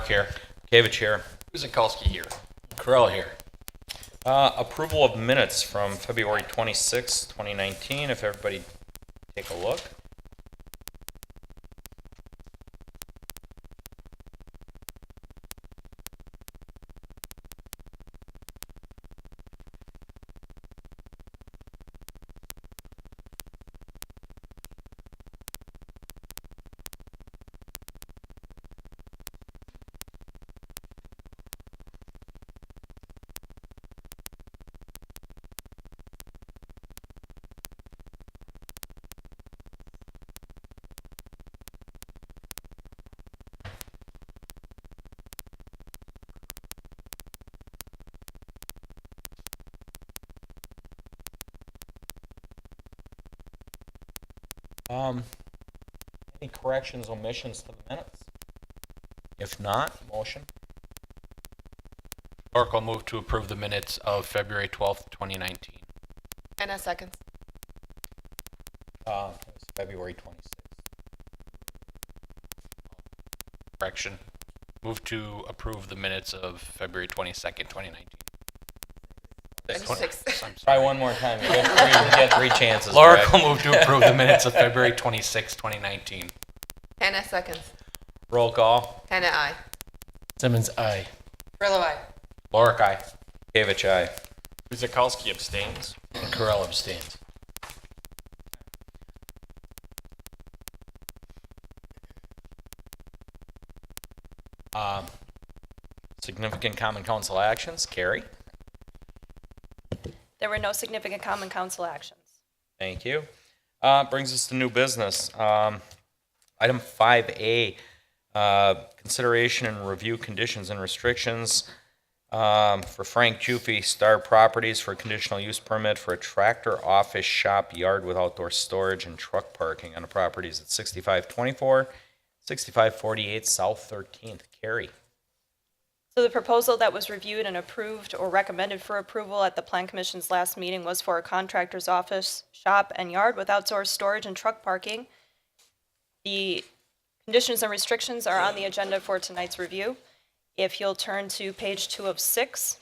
here. Kavich here. Guzekowski here. Correll here. Approval of minutes from February 26, 2019. If everybody take a look. Any corrections, omissions to the minutes? If not, motion. Clark will move to approve the minutes of February 12th, 2019. And a second. It was February 26th. Correction. Move to approve the minutes of February 22nd, 2019. And six. I'm Try sorry. one more time. You get three chances. Clark Greg. will move to approve the minutes of February 26th, 2019. Hannah seconds. Roll call. Hannah, aye. Simmons, aye. Grillo, aye. Lorick, aye. Kavich, aye. Guzekowski abstains. And Correll abstains. Significant common council actions. Carrie. There were no significant common council actions. Thank you. Brings us to new business. Item 5A, consideration and review conditions and restrictions for Frank Juffe, Star Properties, for a conditional use permit for a tractor office shop yard with outdoor storage and truck parking on the properties at 6524, 6548 South 13th. Carrie. So the proposal that was reviewed and approved or recommended for approval at the Plan Commission's last meeting was for a contractor's office, shop, and yard with outdoor storage and truck parking. The conditions and restrictions are on the agenda for tonight's review. If you'll turn to page 2 of 6.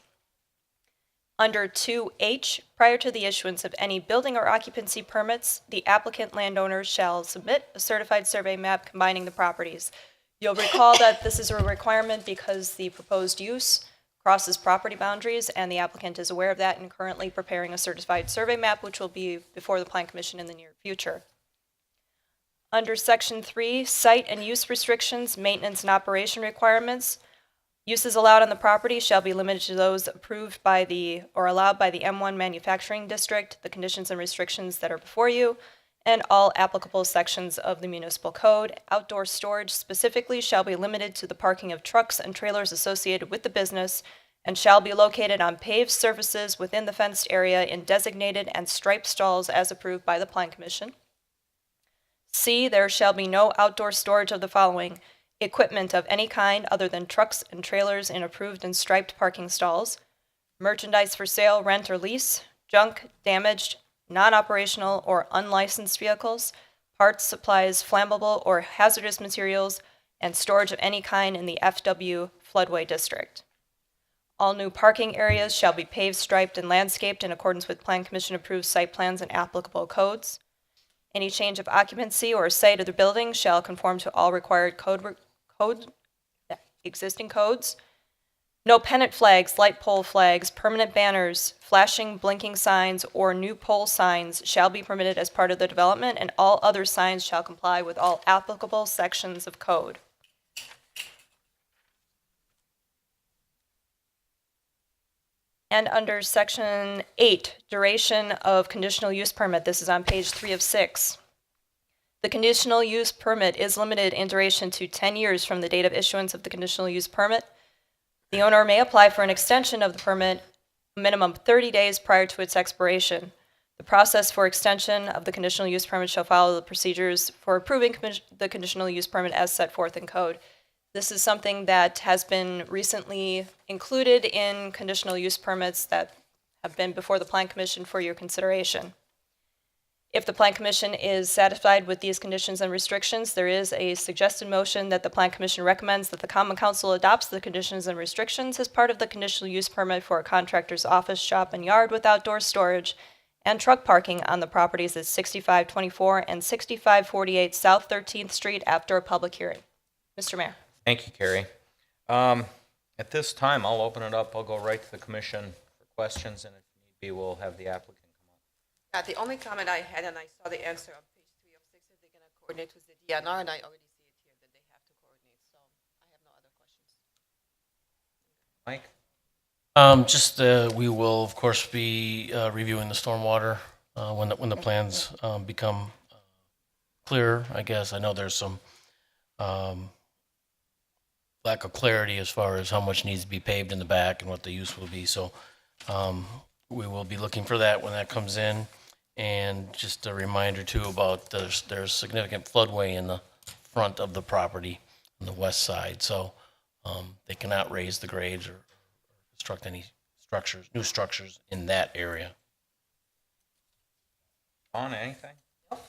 Under 2H, prior to the issuance of any building or occupancy permits, the applicant landowner shall submit a certified survey map combining the properties. You'll recall that this is a requirement because the proposed use crosses property boundaries, and the applicant is aware of that and currently preparing a certified survey map, which will be before the Plan Commission in the near future. Under Section 3, site and use restrictions, maintenance and operation requirements, uses allowed on the property shall be limited to those approved by the, or allowed by the M1 Manufacturing District, the conditions and restrictions that are before you, and all applicable sections of the municipal code. Outdoor storage specifically shall be limited to the parking of trucks and trailers associated with the business and shall be located on paved surfaces within the fenced area in designated and striped stalls as approved by the Plan Commission. C, there shall be no outdoor storage of the following: equipment of any kind other than trucks and trailers in approved and striped parking stalls, merchandise for sale, rent, or lease, junk, damaged, non-operational or unlicensed vehicles, parts, supplies, flammable or hazardous materials, and storage of any kind in the FW floodway district. All new parking areas shall be paved, striped, and landscaped in accordance with Plan Commission approved site plans and applicable codes. Any change of occupancy or site of the building shall conform to all required existing codes. No pennant flags, light pole flags, permanent banners, flashing, blinking signs, or new pole signs shall be permitted as part of the development, and all other signs shall comply with all applicable sections of code. And under Section 8, duration of conditional use permit, this is on page 3 of 6. The conditional use permit is limited in duration to 10 years from the date of issuance of the conditional use permit. The owner may apply for an extension of the permit a minimum 30 days prior to its expiration. The process for extension of the conditional use permit shall follow the procedures for approving the conditional use permit as set forth in code. This is something that has been recently included in conditional use permits that have been before the Plan Commission for your consideration. If the Plan Commission is satisfied with these conditions and restrictions, there is a suggested motion that the Plan Commission recommends that the Common Council adopts the conditions and restrictions as part of the conditional use permit for a contractor's office, shop, and yard with outdoor storage and truck parking on the properties at 6524 and 6548 South 13th Street after a public hearing. Mr. Mayor. Thank you, Carrie. At this time, I'll open it up. I'll go right to the commission for questions, and if need be, we'll have the applicant come up. The only comment I had, and I saw the answer on page 3 of 6, is they're going to coordinate with the DNR, and I already see it here that they have to coordinate, so I have no other questions. Mike? We will, of course, be reviewing the stormwater when the plans become clearer, I guess. I know there's some lack of clarity as far as how much needs to be paved in the back and what the use will be. So we will be looking for that when that comes in. And just a reminder, too, about there's significant floodway in the front of the property on the west side. So they cannot raise the grades or construct any new structures in that area. On anything? How about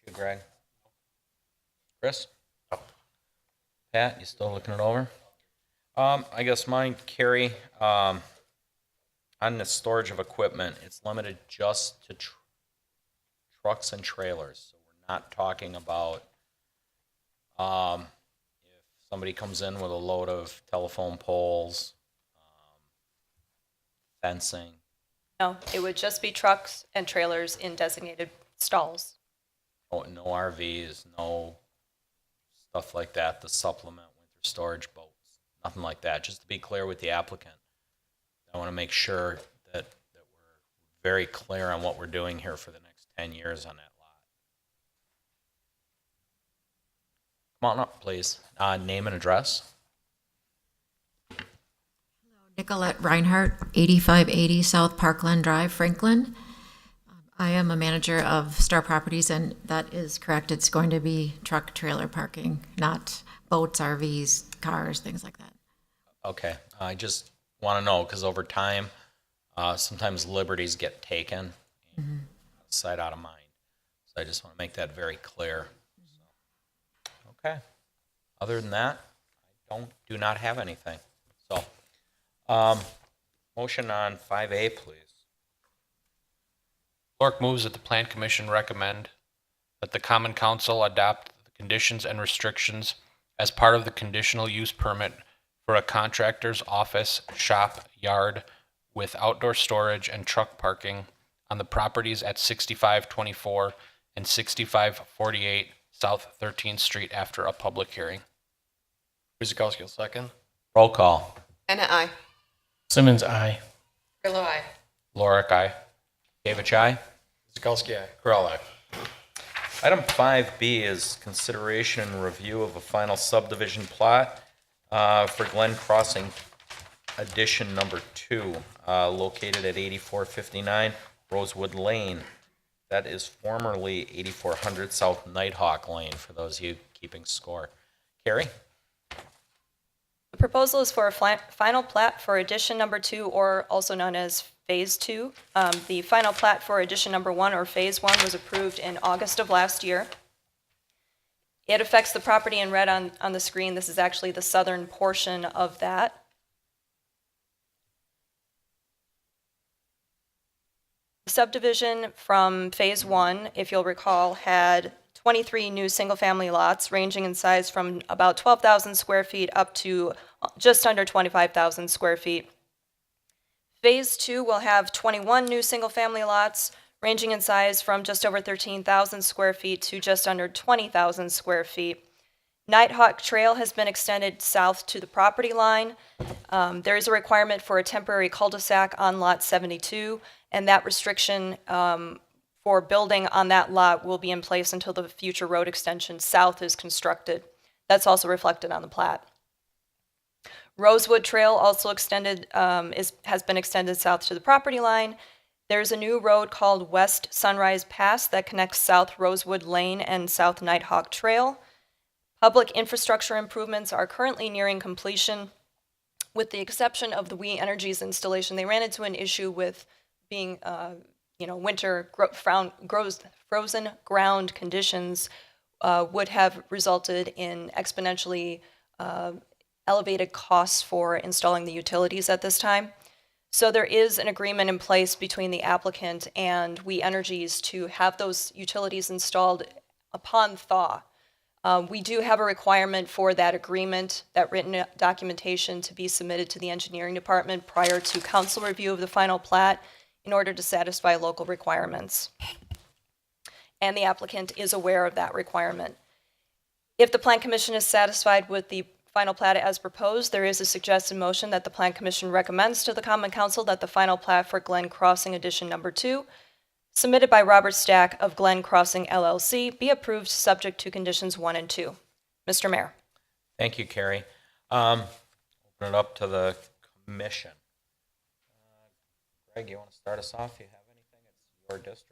you, Greg? Chris? Pat, you still looking it over? I guess mine, Carrie, on the storage of equipment, it's limited just to trucks and trailers. So we're not talking about if somebody comes in with a load of telephone poles, fencing. No, it would just be trucks and trailers in designated stalls. No RVs, no stuff like that to supplement winter storage boats, nothing like that. Just to be clear with the applicant, I want to make sure that we're very clear on what we're doing here for the next 10 years on that lot. Come on up, please. Name and address. Nicolette Reinhardt, 8580 South Parkland Drive, Franklin. I am a manager of Star Properties, and that is correct. It's going to be truck trailer parking, not boats, RVs, cars, things like that. Okay, I just want to know, because over time, sometimes liberties get taken, sight out of mind. So I just want to make that very clear. So, okay. Other than that, I do not have anything. So, motion on 5A, please. Clerk moves that the Plan Commission recommend that the Common Council adopt the conditions and restrictions as part of the conditional use permit for a contractor's office, shop, yard with outdoor storage and truck parking on the properties at 6524 and 6548 South 13th Street after a public hearing. Guzekowski will second. Roll call. Anna, I. Simmons, aye. Grillo, I. Lorick, aye. David, aye. Guzekowski, aye. Corral, aye. Item 5B is consideration and review of a final subdivision plot for Glen Crossing Addition Number 2, located at 8459 Rosewood Lane. That is formerly 8400 South Nighthawk Lane, for those of you keeping score. Carrie? The proposal is for a final plat for addition number 2, or also known as phase 2. The final plat for addition number 1, or phase 1, was approved in August of last year. It affects the property in red on the screen. This is actually the southern portion of that. The subdivision from phase 1, if you'll recall, had 23 new single-family lots ranging in size from about 12,000 square feet up to just under 25,000 square feet. Phase 2 will have 21 new single-family lots ranging in size from just over 13,000 square feet to just under 20,000 square feet. Nighthawk Trail has been extended south to the property line. There is a requirement for a temporary cul-de-sac on Lot 72, and that restriction for building on that lot will be in place until the future road extension south is constructed. That's also reflected on the plat. Rosewood Trail also extended has been extended south to the property line. There's a new road called West Sunrise Pass that connects South Rosewood Lane and South Nighthawk Trail. Public infrastructure improvements are currently nearing completion, with the exception of the We Energies installation. They ran into an issue with being winter frozen ground conditions would have resulted in exponentially elevated costs for installing the utilities at this time. So there is an agreement in place between the applicant and We Energies to have those utilities installed upon thaw. We do have a requirement for that agreement, that written documentation, to be submitted to the engineering department prior to council review of the final plat in order to satisfy local requirements. And the applicant is aware of that requirement. If the Plan Commission is satisfied with the final plat as proposed, there is a suggested motion that the Plan Commission recommends to the Common Council that the final plat for Glen Crossing Edition Number 2, submitted by Robert Stack of Glen Crossing LLC, be approved subject to conditions 1 and 2. Mr. Mayor. Thank you, Carrie. Open it up to the commission. Greg, you want to start us off? You have anything? It's your district.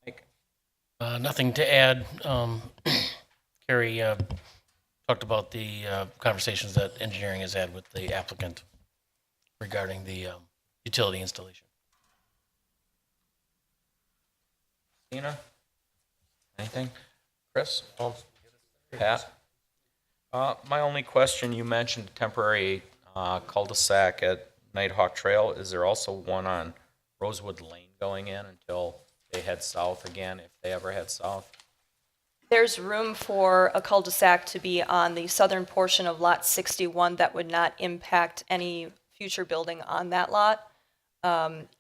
Mike? Nothing to add. Carrie talked about the conversations that engineering has had with the applicant regarding the utility installation. Tina? Anything? Chris? Pat? My only question, you mentioned temporary cul-de-sac at Nighthawk Trail. Is there also one on Rosewood Lane going in until they head south again, if they ever head south? There's room for a cul-de-sac to be on the southern portion of Lot 61 that would not impact any future building on that lot.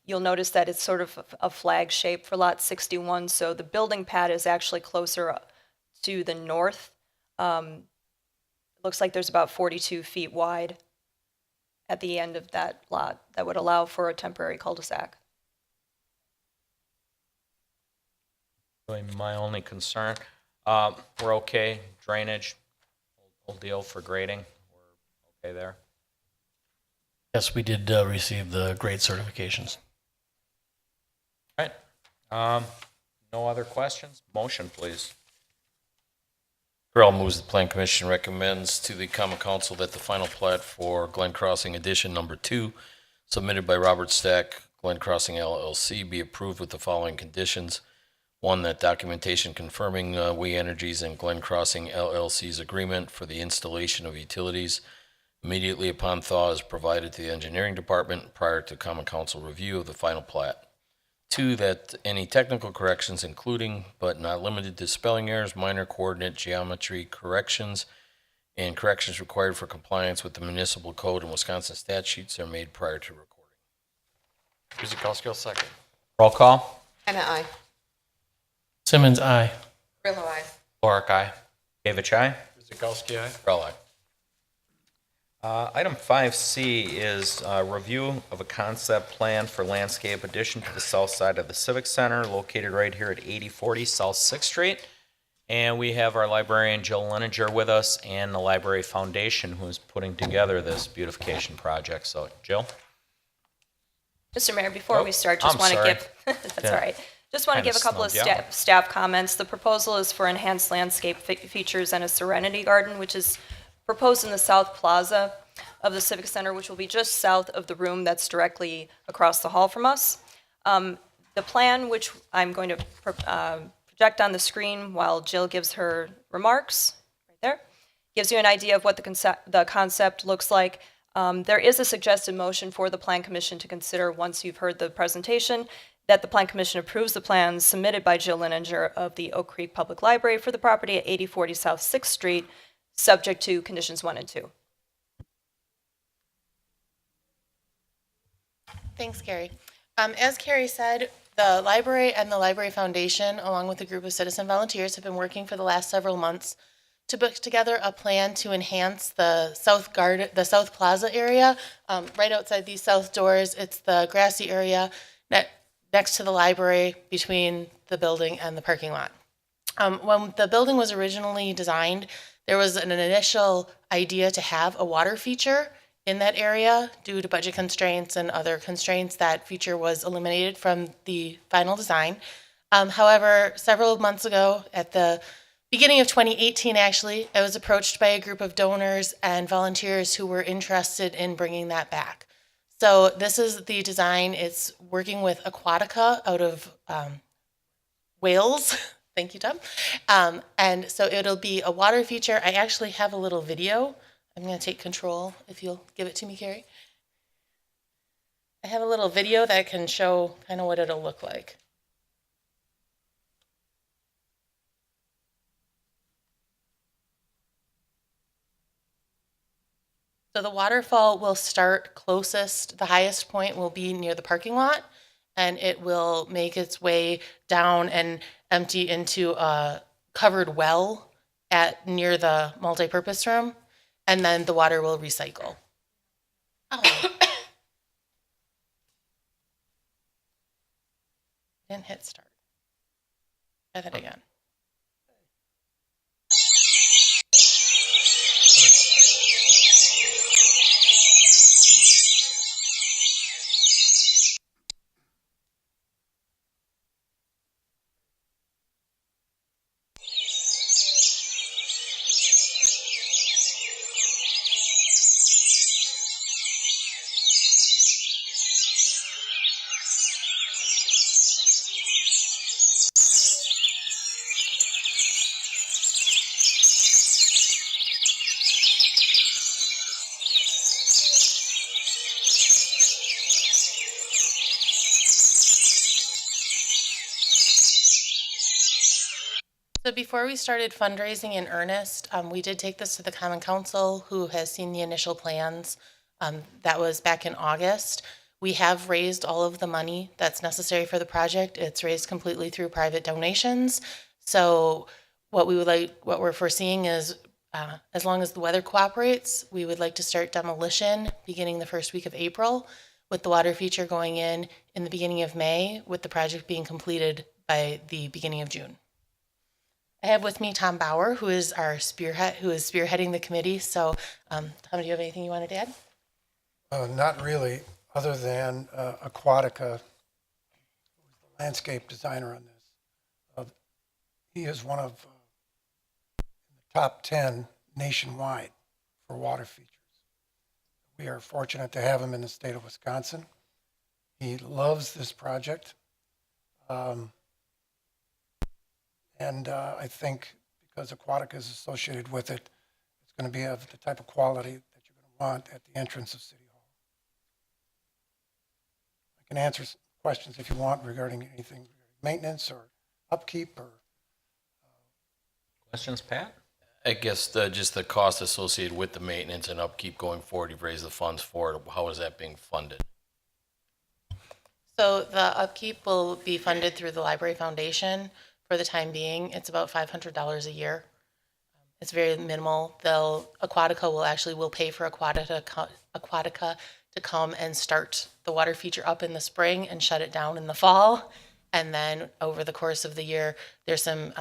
You'll notice that it's sort of a flag shape for Lot 61, so the building pad is actually closer to the north. It looks like there's about 42 feet wide at the end of that lot that would allow for a temporary cul-de-sac. Really, my only concern, we're okay, drainage, whole deal for grading, we're okay there? Yes, we did receive the grade certifications. All right, no other questions? Motion, please. Correll moves the Plan Commission recommends to the Common Council that the final plat for Glen Crossing Edition Number 2, submitted by Robert Stack, Glen Crossing LLC, be approved with the following conditions. 1, that documentation confirming We Energies and Glen Crossing LLC's agreement for the installation of utilities immediately upon thaw is provided to the engineering department prior to Common Council review of the final plat. 2, that any technical corrections, including but not limited to spelling errors, minor coordinate geometry corrections, and corrections required for compliance with the municipal code and Wisconsin statutes are made prior to recording. Guzekowski, second. Roll call. Hannah, aye. Simmons, aye. Grillo, aye. Lorick, aye. David, aye. Guzekowski, aye. Correll, aye. Item 5C is review of a concept plan for landscape addition to the south side of the Civic Center, located right here at 8040 South 6th Street. And we have our librarian Jill Leninger with us and the Library Foundation, who is putting together this beautification project. So, Jill? Mr. Mayor, before we start, just I'm want to sorry. give, that's all right. Just want to Kinda give a couple of snubbed you out. staff comments. The proposal is for enhanced landscape features and a serenity garden, which is proposed in the South Plaza of the Civic Center, which will be just south of the room that's directly across the hall from us. The plan, which I'm going to project on the screen while Jill gives her remarks, right there, gives you an idea of what the concept looks like. There is a suggested motion for the Plan Commission to consider once you've heard the presentation, that the Plan Commission approves the plans submitted by Jill Leninger of the Oak Creek Public Library for the property at 8040 South 6th Street, subject to conditions 1 and 2. Thanks, Carrie. As Carrie said, the library and the Library Foundation, along with a group of citizen volunteers, have been working for the last several months to put together a plan to enhance the South Plaza area. Right outside these south doors, it's the grassy area next to the library, between the building and the parking lot. When the building was originally designed, there was an initial idea to have a water feature in that area. Due to budget constraints and other constraints, that feature was eliminated from the final design. However, several months ago at the beginning of 2018, actually, I was approached by a group of donors and volunteers who were interested in bringing that back. So this is the design. It's working with Aquatica out of Wales. Thank you, Tom. And so it'll be a water feature. I actually have a little video. I'm going to take control if you'll give it to me, Carrie. I have a little video that can show kind of what it'll look like. So the waterfall will start closest, the highest point will be near the parking lot, and it will make its way down and empty into a covered well near the multipurpose room, and then the water will recycle. Oh. Didn't hit start. Try that again. So before we started fundraising in earnest, we did take this to the Common Council, who has seen the initial plans. That was back in August. We have raised all of the money that's necessary for the project. It's raised completely through private donations. So what we're foreseeing is, as long as the weather cooperates, we would like to start demolition beginning the first week of April, with the water feature going in the beginning of May, with the project being completed by the beginning of June. I have with me Tom Bauer, who is our spearheading the committee. So, Tom, do you have anything you wanted to add? Not really, other than Aquatica, who's the landscape designer on this. He is one of the top 10 nationwide for water features. We are fortunate to have him in the state of Wisconsin. He loves this project. And I think because Aquatica is associated with it, it's going to be of the type of quality that you're going to want at the entrance of City Hall. I can answer some questions if you want regarding anything, maintenance or upkeep or. Questions, Pat? I guess just the cost associated with the maintenance and upkeep going forward, you've raised the funds for it. How is that being funded? So the upkeep will be funded through the Library Foundation. For the time being, it's about $500 a year. It's very minimal. Aquatica will pay for Aquatica to come and start the water feature up in the spring and shut it down in the fall. And then over the course of the year, there's some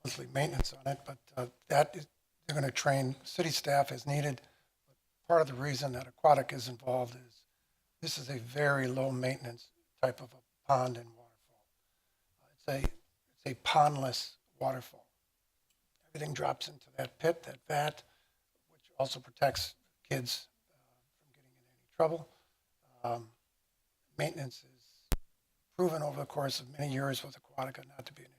Monthly maintenance on it, but they're going to train city staff as needed. Part of the reason that Aquatic is involved is this is a very low maintenance type of a pond and waterfall. It's a pondless waterfall. Everything drops into that pit, that vat, which also protects kids from getting in any trouble. Maintenance is proven over the course of many years with Aquatica not to be an issue.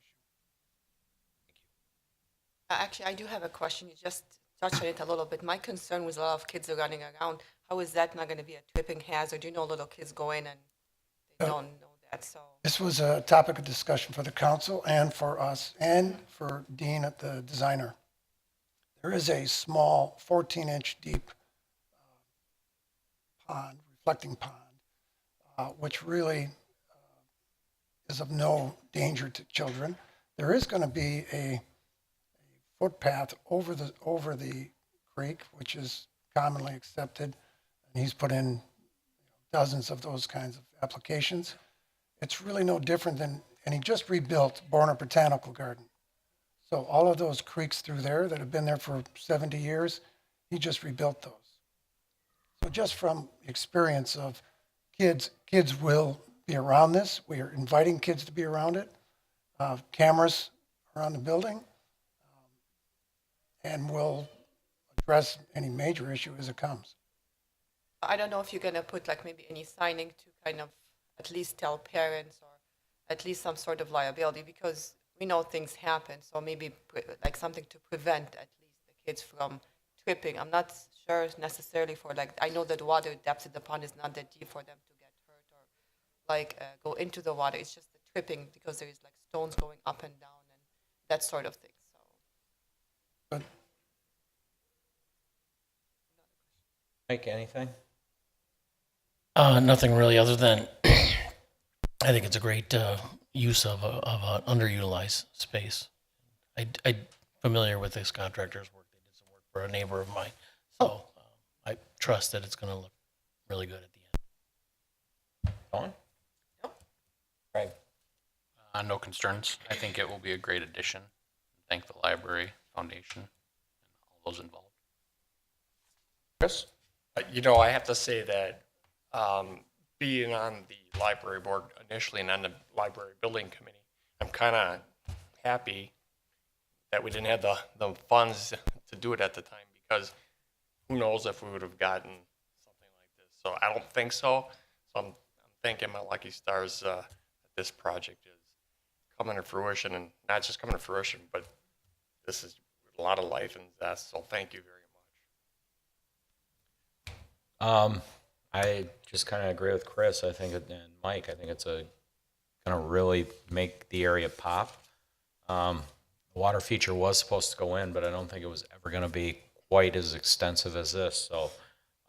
Actually, I do have a question. You just touched on it a little bit. My concern was a lot of kids are running around. How is that not going to be a tripping hazard? You know, little kids go in and they don't know that. So This was a topic of discussion for the council and for us and for Dean, the designer. There is a small 14-inch deep pond, reflecting pond, which really is of no danger to children. There is going to be a footpath over the creek, which is commonly accepted, and he's put in dozens of those kinds of applications. It's really no different than, and he just rebuilt Borner Botanical Garden. So all of those creeks through there that have been there for 70 years, he just rebuilt those. So just from experience of kids will be around this. We are inviting kids to be around it. cameras around the building, and we'll address any major issue as it comes. I don't know if you're gonna put like maybe any signing to kind of at least tell parents or at least some sort of liability, because we know things happen, so maybe like something to prevent at least the kids from tripping. I'm not sure necessarily for like, I know that the water depth in the pond is not that deep for them to get hurt or like go into the water. It's just the tripping because there is like stones going up and down and that sort of thing, so. But Mike, anything? Nothing really, other than I think it's a great use of an underutilized space. I'm familiar with this contractor's work. They did some work for a neighbor of mine, so I trust that it's going to look really good at the end. Dawn? Craig? No concerns. I think it will be a great addition. Thank the library foundation and all those involved. Chris? I have to say that being on the library board initially and on the library building committee, I'm kind of happy that we didn't have the funds to do it at the time, because who knows if we would have gotten something like this. So I don't think so. So I'm thanking my lucky stars that this project is coming to fruition, and not just coming to fruition, but this is a lot of life and zest. So thank you very much. I just kind of agree with Chris. I think, and Mike, I think it's going to really make the area pop. The water feature was supposed to go in, but I don't think it was ever going to be quite as extensive as this. So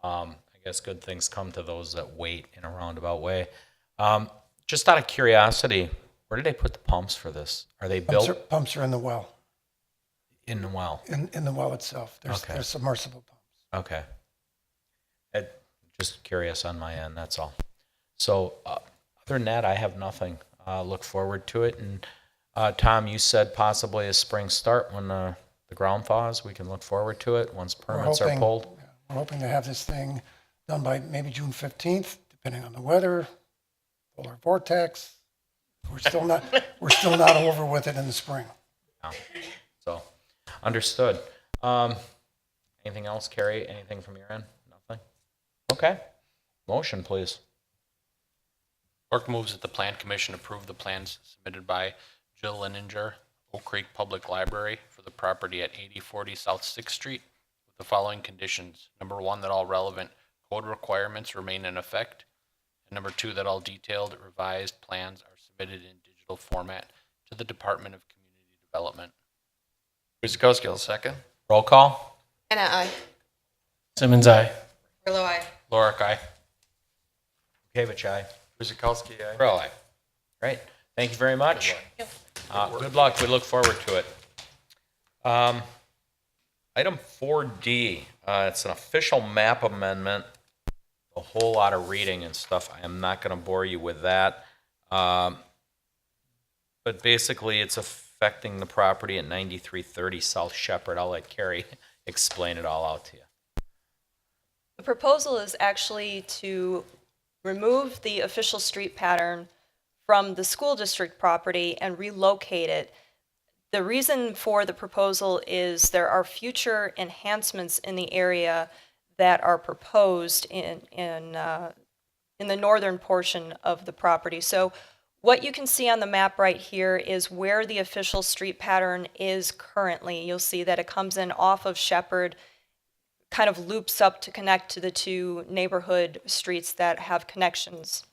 I guess good things come to those that wait in a roundabout way. Just out of curiosity, where did they put the pumps for this? Are they built Pumps are in the well, in the well? in the well itself. Okay. There's submersible pumps. Okay. Just curious on my end, that's all. So other than that, I have nothing. Look forward to it. And Tom, you said possibly a spring start when the ground thaws. We can look forward to it once permits are pulled. We're hoping to have this thing done by maybe June 15th, depending on the weather, polar vortex. We're still not over with it in the spring. Yeah. So understood. Anything else, Carrie? Anything from your end? Nothing? Okay. Motion, please. Clerk moves that the Plan Commission approve the plans submitted by Jill Lininger, Oak Creek Public Library for the property at 8040 South 6th Street with the following conditions. Number 1, that all relevant code requirements remain in effect. And number 2, that all detailed revised plans are submitted in digital format to the Department of Community Development. Guzekowski will second. Roll call. Anna, I. Simmons, aye. Willow, I. Lorick, aye. Kavich, aye. Guzekowski, aye. Burl, aye. Great. Thank you very much. Good luck. We look forward to it. Item 4D, it's an official map amendment. A whole lot of reading and stuff. I am not going to bore you with that. But basically, it's affecting the property at 9330 South Shepherd. I'll let Carrie explain it all out to you. The proposal is actually to remove the official street pattern from the school district property and relocate it. The reason for the proposal is there are future enhancements in the area that are proposed in the northern portion of the property. So what you can see on the map right here is where the official street pattern is currently. You'll see that it comes in off of Shepherd, kind of loops up to connect to the two neighborhood streets that have connections.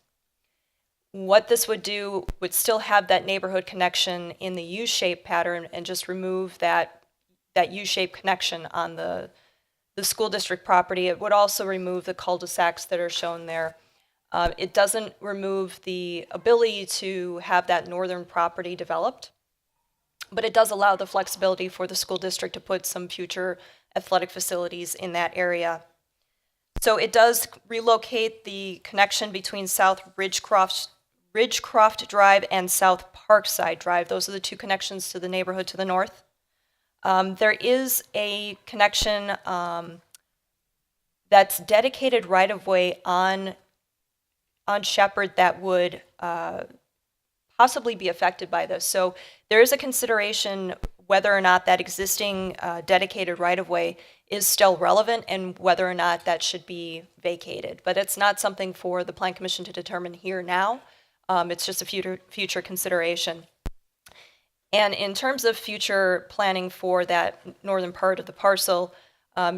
What this would do would still have that neighborhood connection in the U-shaped pattern and just remove that U-shaped connection on the school district property. It would also remove the cul-de-sacs that are shown there. It doesn't remove the ability to have that northern property developed, but it does allow the flexibility for the school district to put some future athletic facilities in that area. So it does relocate the connection between South Ridgecroft Drive and South Parkside Drive. Those are the two connections to the neighborhood to the north. There is a connection that's dedicated right-of-way on Shepherd that would possibly be affected by this. So there is a consideration whether or not that existing dedicated right-of-way is still relevant and whether or not that should be vacated. But it's not something for the Plan Commission to determine here now. It's just a future consideration. And in terms of future planning for that northern part of the parcel,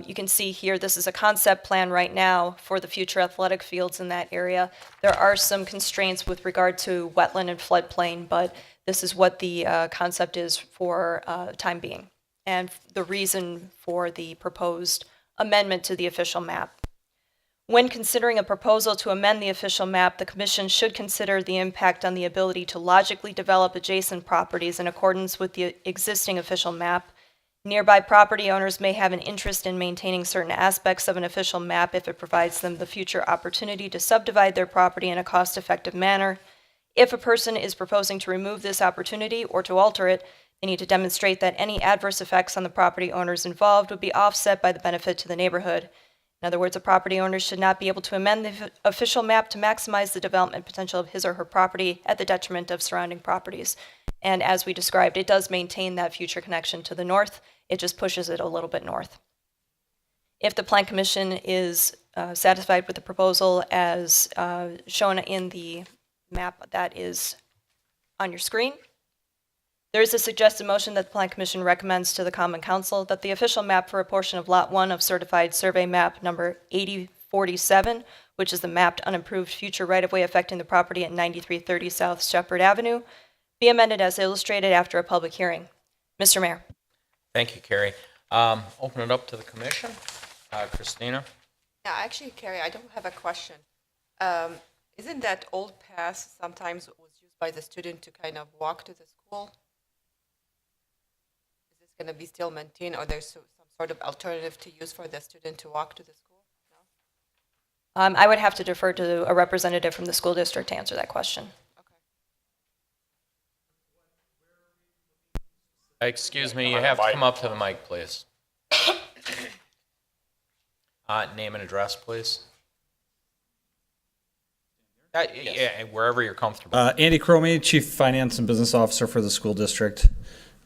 you can see here, this is a concept plan right now for the future athletic fields in that area. There are some constraints with regard to wetland and floodplain, but this is what the concept is for time being, and the reason for the proposed amendment to the official map. When considering a proposal to amend the official map, the Commission should consider the impact on the ability to logically develop adjacent properties in accordance with the existing official map. Nearby property owners may have an interest in maintaining certain aspects of an official map if it provides them the future opportunity to subdivide their property in a cost-effective manner. If a person is proposing to remove this opportunity or to alter it, they need to demonstrate that any adverse effects on the property owners involved would be offset by the benefit to the neighborhood. In other words, a property owner should not be able to amend the official map to maximize the development potential of his or her property at the detriment of surrounding properties. And as we described, it does maintain that future connection to the north. It just pushes it a little bit north. If the Plan Commission is satisfied with the proposal as shown in the map that is on your screen, there is a suggested motion that the Plan Commission recommends to the Common Council that the official map for a portion of Lot 1 of Certified Survey Map number 8047, which is the mapped unimproved future right-of-way affecting the property at 9330 South Shepherd Avenue, be amended as illustrated after a public hearing. Mr. Mayor. Thank you, Carrie. Open it up to the commission. Christina? Yeah, actually, Carrie, I don't have a question. Isn't that old path sometimes was used by the student to kind of walk to the school? Is this going to be still maintained, or there's some sort of alternative to use for the student to walk to the school? No? I would have to defer to a representative from the school district to answer that question. Excuse me, you have to come up to the mic, please. Name and address, please. Yeah, wherever you're comfortable. Andy Cromie, Chief Finance and Business Officer for the school district,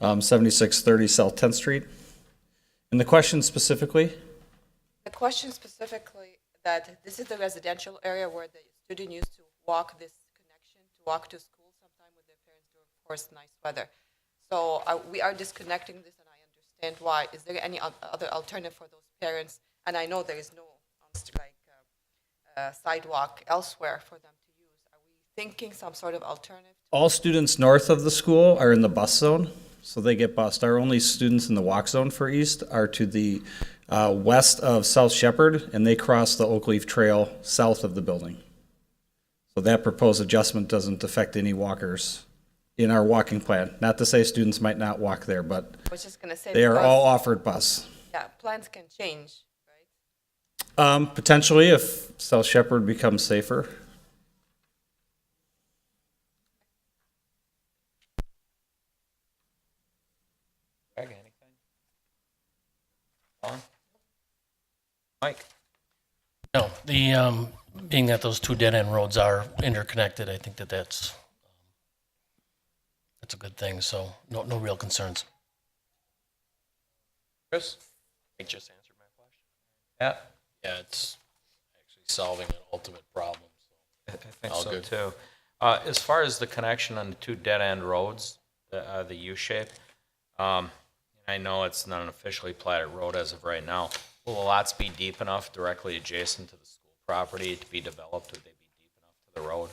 7630 South 10th Street. And the question specifically? The question specifically that this is the residential area where the student used to walk this connection, to walk to school sometime with their parents during, of course, nice weather. So we are disconnecting this, and I understand why. Is there any other alternative for those parents? And I know there is no sidewalk elsewhere for them to use. Are we thinking some sort of alternative? All students north of the school are in the bus zone, so they get bused. Our only students in the walk zone for east are to the west of South Shepherd, and they cross the Oak Leaf Trail south of the building. So that proposed adjustment doesn't affect any walkers in our walking plan. Not to say students might not walk there, but I was just going to say they are because, all offered bus. Yeah, plans can change, right? Potentially, if South Shepherd becomes safer. Greg, anything? Don? Mike? No, the, being that those two dead-end roads are interconnected, I think that that's a good thing, so no real concerns. Chris? I just answered my question. Yeah, Yeah, it's actually solving an ultimate problem. I think All so good. too. As far as the connection on the two dead-end roads, the U-shape, I know it's not an officially platted road as of right now. Will the lots be deep enough directly adjacent to the school property to be developed? Would they be deep enough to the road?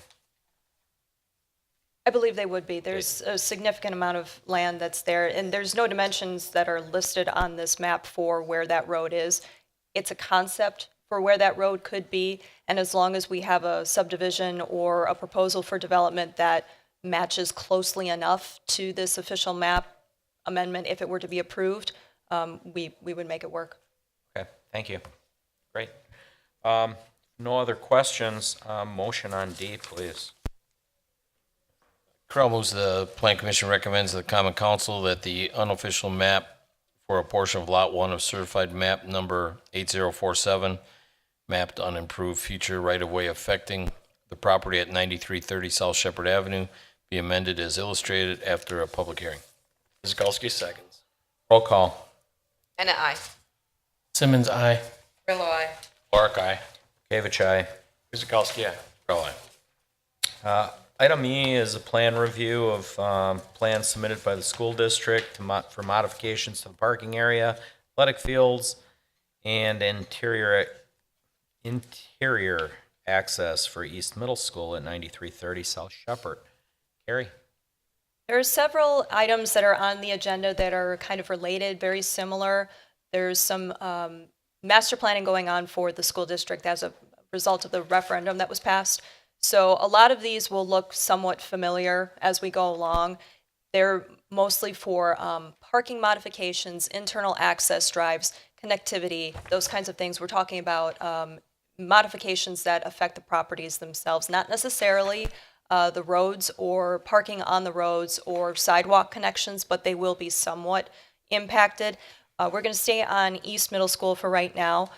I believe they would be. There's a significant amount of land that's there, and there's no dimensions that are listed on this map for where that road is. It's a concept for where that road could be, and as long as we have a subdivision or a proposal for development that matches closely enough to this official map amendment, if it were to be approved, we would make it work. Okay, thank you. Great. No other questions. Motion on D, please. Correll moves the Plan Commission recommends to the Common Council that the unofficial map for a portion of Lot 1 of Certified Map number 8047, mapped unimproved future right-of-way affecting the property at 9330 South Shepherd Avenue, be amended as illustrated after a public hearing. Kuzikowski seconds. Roll call. Anna, I. Simmons, aye. Grillo, I. Clark, aye. Gavich, aye. Kuzikowski, aye. Crowell, aye. Item E is a plan review of plans submitted by the school district for modifications to the parking area, athletic fields, and interior access for East Middle School at 9330 South Shepherd. Carrie? There are several items that are on the agenda that are kind of related, very similar. There's some master planning going on for the school district as a result of the referendum that was passed. So a lot of these will look somewhat familiar as we go along. They're mostly for parking modifications, internal access drives, connectivity, those kinds of things. We're talking about modifications that affect the properties themselves, not necessarily the roads or parking on the roads or sidewalk connections, but they will be somewhat impacted. We're going to stay on East Middle School for right now.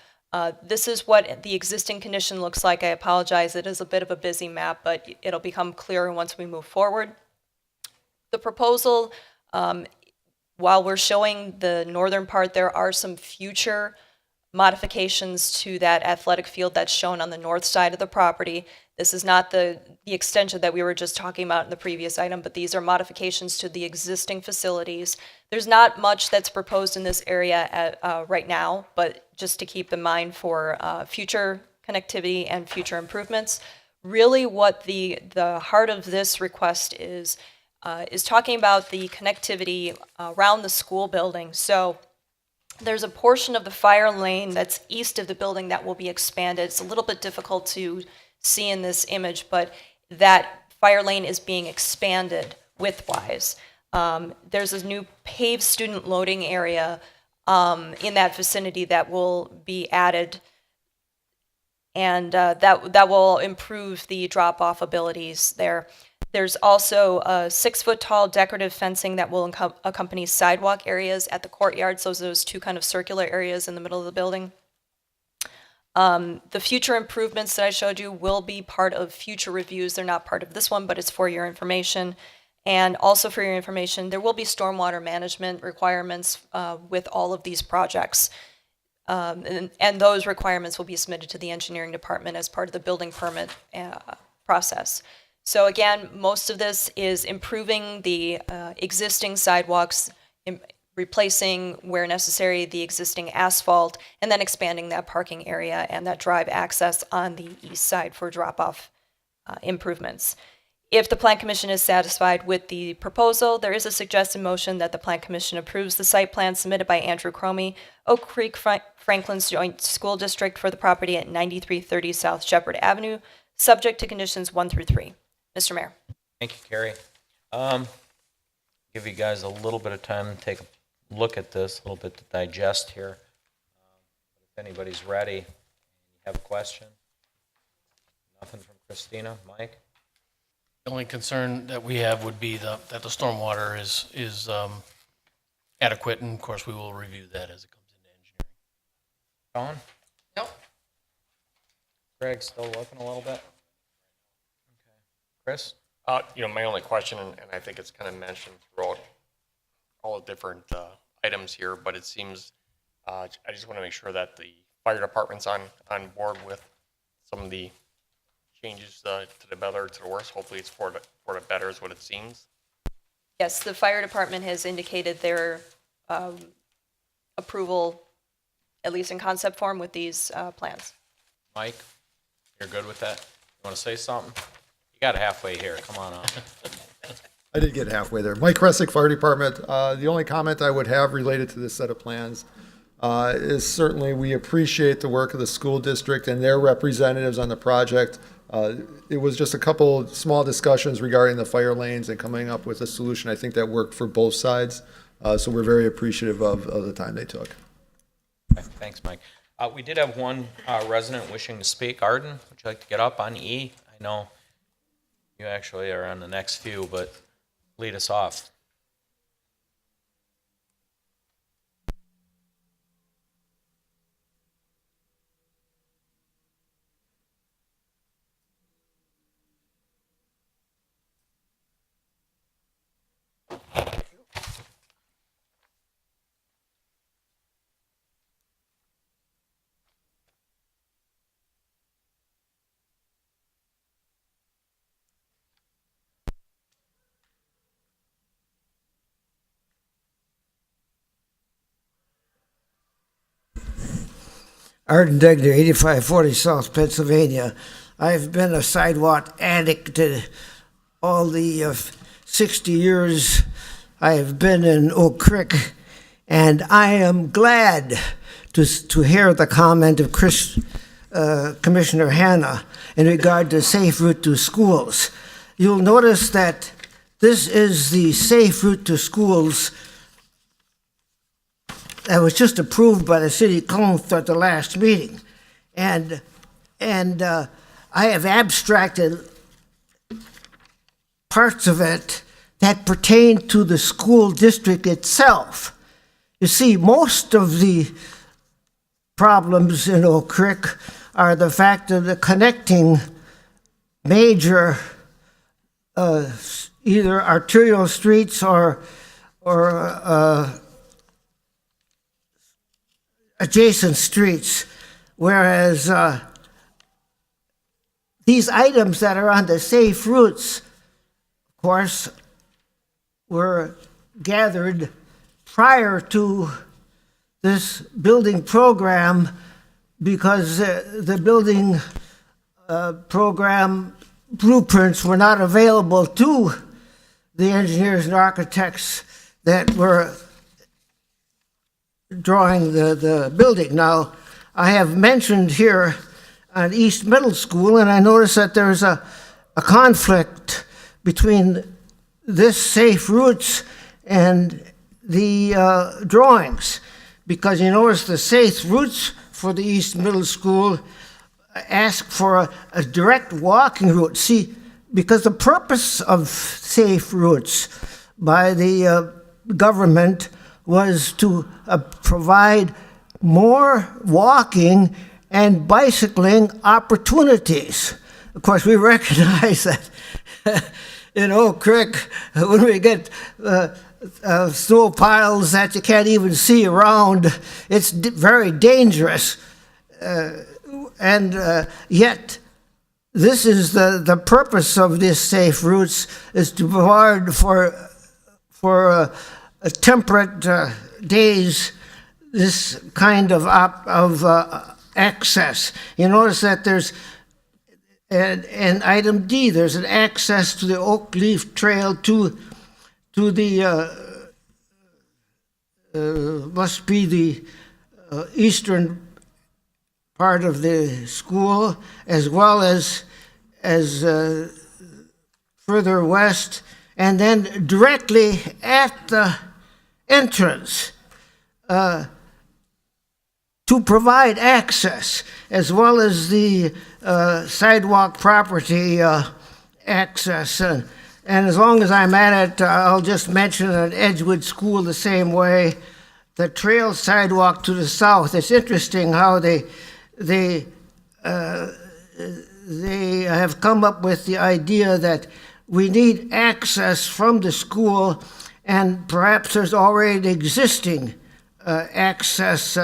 This is what the existing condition looks like. I apologize, it is a bit of a busy map, but it'll become clearer once we move forward. The proposal, while we're showing the northern part, there are some future modifications to that athletic field that's shown on the north side of the property. This is not the extension that we were just talking about in the previous item, but these are modifications to the existing facilities. There's not much that's proposed in this area right now, but just to keep in mind for future connectivity and future improvements. Really what the heart of this request is talking about the connectivity around the school building. So there's a portion of the fire lane that's east of the building that will be expanded. It's a little bit difficult to see in this image, but that fire lane is being expanded widthwise. There's a new paved student loading area in that vicinity that will be added, and that will improve the drop-off abilities there. There's also a 6-foot-tall decorative fencing that will accompany sidewalk areas at the courtyards. Those are those two kind of circular areas in the middle of the building. The future improvements that I showed you will be part of future reviews. They're not part of this one, but it's for your information. And also for your information, there will be stormwater management requirements with all of these projects. And those requirements will be submitted to the engineering department as part of the building permit process. So again, most of this is improving the existing sidewalks, replacing where necessary the existing asphalt, and then expanding that parking area and that drive access on the east side for drop-off improvements. If the Plan Commission is satisfied with the proposal, there is a suggested motion that the Plan Commission approves the site plan submitted by Andrew Cromie, Oak Creek Franklin's Joint School District for the property at 9330 South Shepherd Avenue, subject to conditions 1 through 3. Mr. Mayor. Thank you, Carrie. Give you guys a little bit of time to take a look at this, a little bit to digest here. If anybody's ready, you have a question? Nothing from Christina? Mike? The only concern that we have would be that the stormwater is adequate, and of course, we will review that as it comes into engineering. Dawn? Nope. Greg, still looking a little bit? Okay. Chris? My only question, and I think it's kind of mentioned throughout all the different items here, but it seems, I just want to make sure that the fire department's on board with some of the changes to the better or to the worse. Hopefully it's for the better is what it seems. Yes, the fire department has indicated their approval, at least in concept form, with these plans. Mike? You're good with that? You want to say something? You got halfway here. Come on up. I did get halfway there. Mike Kresick, Fire Department. The only comment I would have related to this set of plans is certainly we appreciate the work of the school district and their representatives on the project. It was just a couple small discussions regarding the fire lanes and coming up with a solution. I think that worked for both sides. So we're very appreciative of the time they took. Okay, thanks, Mike. We did have one resident wishing to speak. Arden, would you like to get up on E? I know you actually are on the next few, but lead us off. Arden Degner, 8540 South Pennsylvania. I've been a sidewalk addict all the 60 years I've been in Oak Creek, and I am glad to hear the comment of Commissioner Hanna in regard to safe route to schools. You'll notice that this is the safe route to schools that was just approved by the city council at the last meeting. And I have abstracted parts of it that pertain to the school district itself. You see, most of the problems in Oak Creek are the fact of the connecting major either arterial streets or adjacent streets, whereas these items that are on the safe routes, of course, were gathered prior to this building program, because the building program blueprints were not available to the engineers and architects that were drawing the building. Now, I have mentioned here on East Middle School, and I notice that there's a conflict between this safe routes and the drawings, because you notice the safe routes for the East Middle School ask for a direct walking route. See, because the purpose of safe routes by the government was to provide more walking and bicycling opportunities. Of course, we recognize that in Oak Creek, when we get snow piles that you can't even see around, it's very dangerous. And yet, this is the purpose of this safe routes, is to provide for temperate days this kind of access. You notice that there's in item D, there's an access to the Oak Leaf Trail to the must be the eastern part of the school, as well as further west, and then directly at the entrance to provide access, as well as the sidewalk property access. And as long as I'm at it, I'll just mention an Edgewood School the same way. The trail sidewalk to the south, it's interesting how they have come up with the idea that we need access from the school, and perhaps there's already existing access,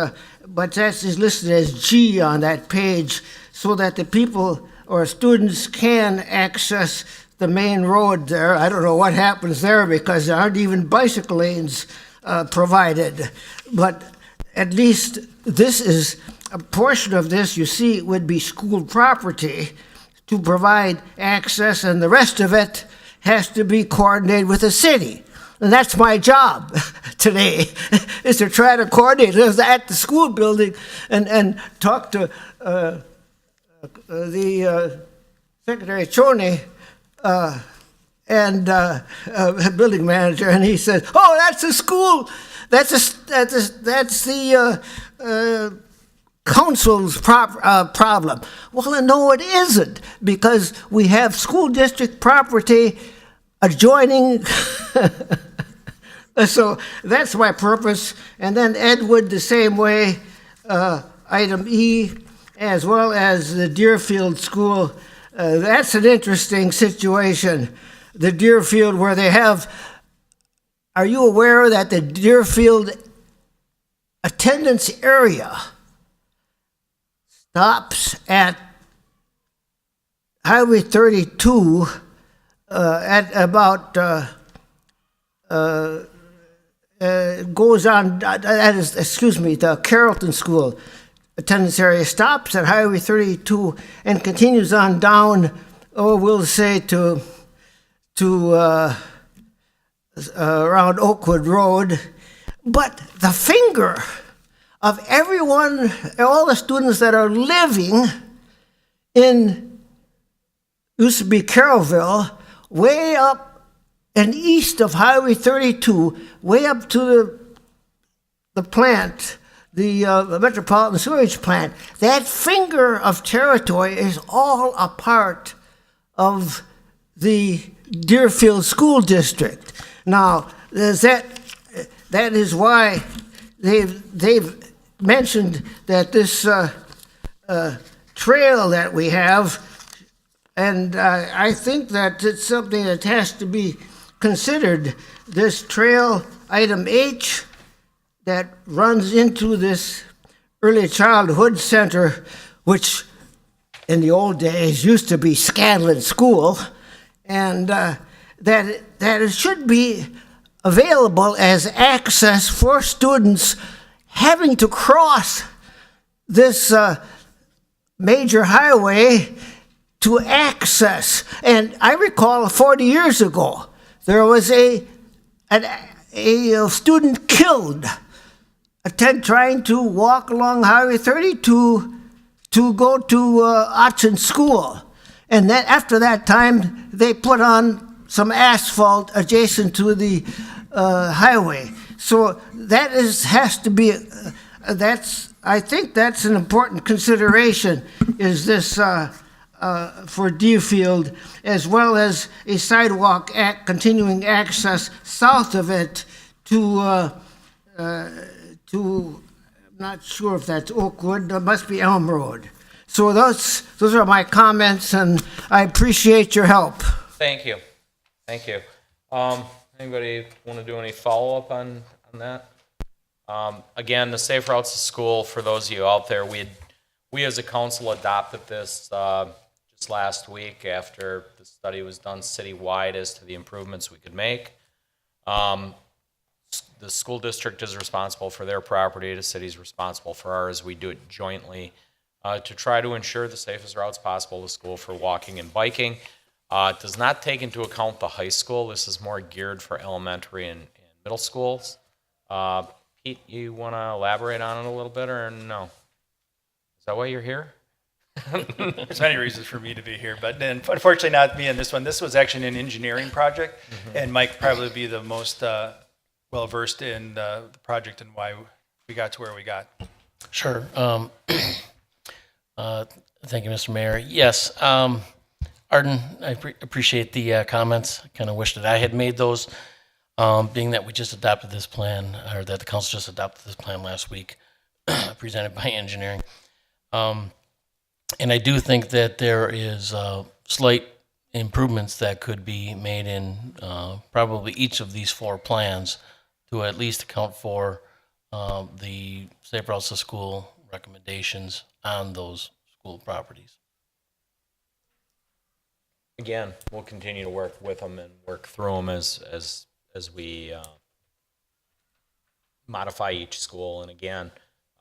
but that is listed as G on that page, so that the people or students can access the main road there. I don't know what happens there, because there aren't even bicycle lanes provided, but at least this is a portion of this, you see, would be school property to provide access, and the rest of it has to be coordinated with the city. And that's my job today, is to try to coordinate this at the school building and talk to the Secretary Choney and building manager, and he said, "Oh, that's the school. That's the council's problem." Well, no, it isn't, because we have school district property adjoining. So that's my purpose. And then Edgewood the same way, item E, as well as the Deerfield School. That's an interesting situation. The Deerfield, where they have, are you aware that the Deerfield attendance area stops at Highway 32 at about, goes on, that is, excuse me, the Carrollton School attendance area stops at Highway 32 and continues on down, we'll say to around Oakwood Road. But the finger of everyone, all the students that are living in, used to be Carrollville, way up and east of Highway 32, way up to the plant, the Metropolitan Sewage Plant, that finger of territory is all a part of the Deerfield School District. Now, that is why they've mentioned that this trail that we have, and I think that it's something that has to be considered. This trail, item H, that runs into this early childhood center, which in the old days used to be Scanlon School, and that it should be available as access for students having to cross this major highway to access. And I recall 40 years ago, there was a student killed trying to walk along Highway 32 to go to Autzen School. And then after that time, they put on some asphalt adjacent to the highway. So that has to be, I think that's an important consideration, is this for Deerfield, as well as a sidewalk continuing access south of it to, I'm not sure if that's Oakwood, it must be Elm Road. So those are my comments, and I appreciate your help. Thank you. Thank you. Anybody want to do any follow-up on that? Again, the Safe Routes to School, for those of you out there, we as a council adopted this just last week after the study was done citywide as to the improvements we could make. The school district is responsible for their property, the city's responsible for ours. We do it jointly to try to ensure the safest routes possible to school for walking and biking. It does not take into account the high school. This is more geared for elementary and middle schools. Pete, you want to elaborate on it a little bit, or no? Is that why you're here? There's many reasons for me to be here, but unfortunately not me in this one. This was actually an engineering project, and Mike probably be the most well-versed in the project and why we got to where we got. Sure. Thank you, Mr. Mayor. Yes, Arden, I appreciate the comments. I kind of wish that I had made those, being that we just adopted this plan, or that the council just adopted this plan last week, presented by engineering. And I do think that there is slight improvements that could be made in probably each of these 4 plans to at least account for the Safe Routes to School recommendations on those school properties. Again, we'll continue to work with them and work through them as we modify each school. And again,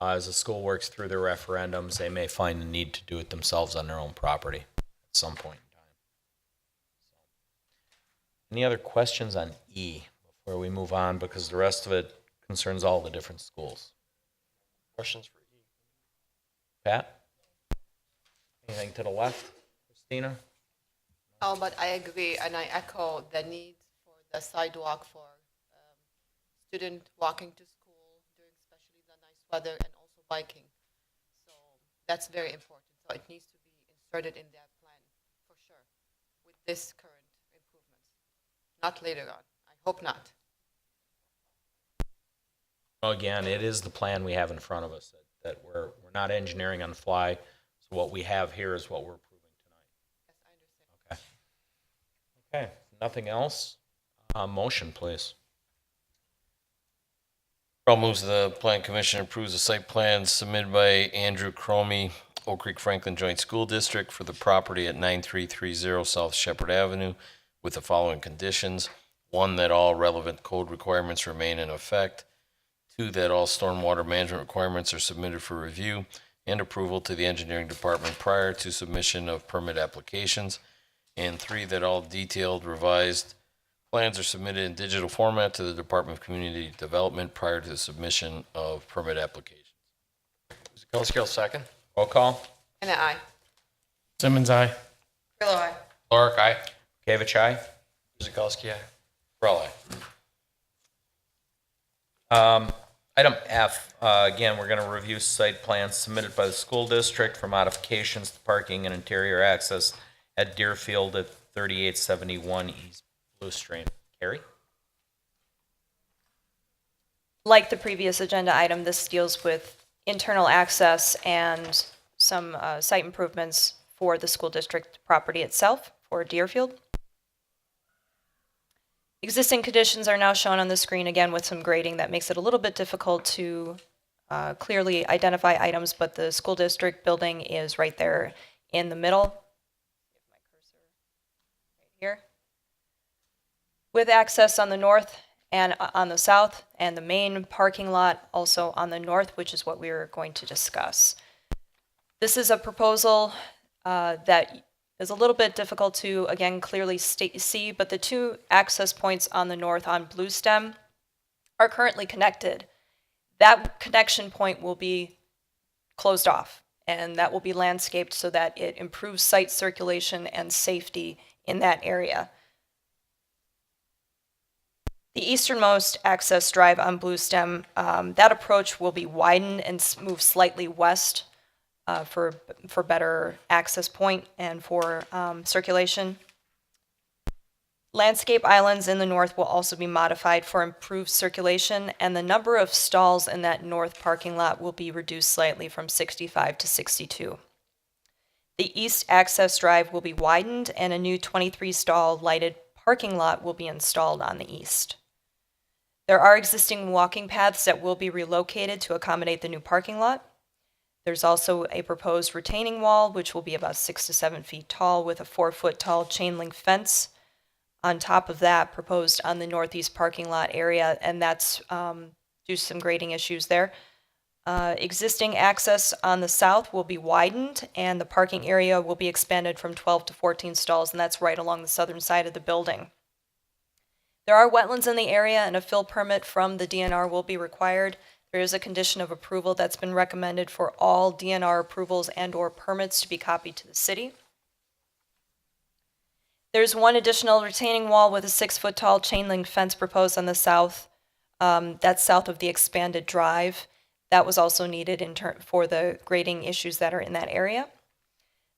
as the school works through their referendums, they may find the need to do it themselves on their own property at some point in time. Any other questions on E before we move on? Because the rest of it concerns all the different schools. Questions for E? Pat? Anything to the left? Christina? Oh, but I agree, and I echo the need for the sidewalk for student walking to school during especially the nice weather, and also biking. So that's very important. So it needs to be inserted in that plan for sure with this current improvements, not later on. I hope not. Again, it is the plan we have in front of us that we're not engineering on the fly. So what we have here is what we're approving tonight. Yes, I understand. Okay. Okay. Nothing else? Motion, please. Carl moves the Plan Commission approves the site plan submitted by Andrew Cromie, Oak Creek Franklin Joint School District for the property at 9330 South Shepherd Avenue with the following conditions. 1, that all relevant code requirements remain in effect. 2, that all stormwater management requirements are submitted for review. and approval to the engineering department prior to submission of permit applications. And 3, that all detailed revised plans are submitted in digital format to the Department of Community Development prior to the submission of permit applications. Guzekowski will second. Roll call. And aye. Simmons, aye. Grillo, aye. Lorick, aye. Kavich, aye. Guzekowski, aye. Morel, aye. Item F, again, we're going to review site plans submitted by the school district for modifications to parking and interior access at Deerfield at 3871 East Blue Stream. Carrie? Like the previous agenda item, this deals with internal access and some site improvements for the school district property itself for Deerfield. Existing conditions are now shown on the screen again with some grading that makes it a little bit difficult to clearly identify items, but the school district building is right there in the middle. My cursor right here. With access on the north and on the south, and the main parking lot also on the north, which is what we are going to discuss. This is a proposal that is a little bit difficult to, again, clearly see, but the 2 access points on the north on Blue Stem are currently connected. That connection point will be closed off, and that will be landscaped so that it improves site circulation and safety in that area. The easternmost access drive on Blue Stem, that approach will be widened and move slightly west for better access point and for circulation. Landscape islands in the north will also be modified for improved circulation, and the number of stalls in that north parking lot will be reduced slightly from 65 to 62. The east access drive will be widened, and a new 23-stall lighted parking lot will be installed on the east. There are existing walking paths that will be relocated to accommodate the new parking lot. There's also a proposed retaining wall, which will be about 6 to 7 feet tall with a 4-foot tall chain link fence on top of that proposed on the northeast parking lot area, and that's due to some grading issues there. Existing access on the south will be widened, and the parking area will be expanded from 12 to 14 stalls, and that's right along the southern side of the building. There are wetlands in the area, and a fill permit from the DNR will be required. There is a condition of approval that's been recommended for all DNR approvals and/or permits to be copied to the city. There's one additional retaining wall with a 6-foot tall chain link fence proposed on the south. That's south of the expanded drive. That was also needed for the grading issues that are in that area.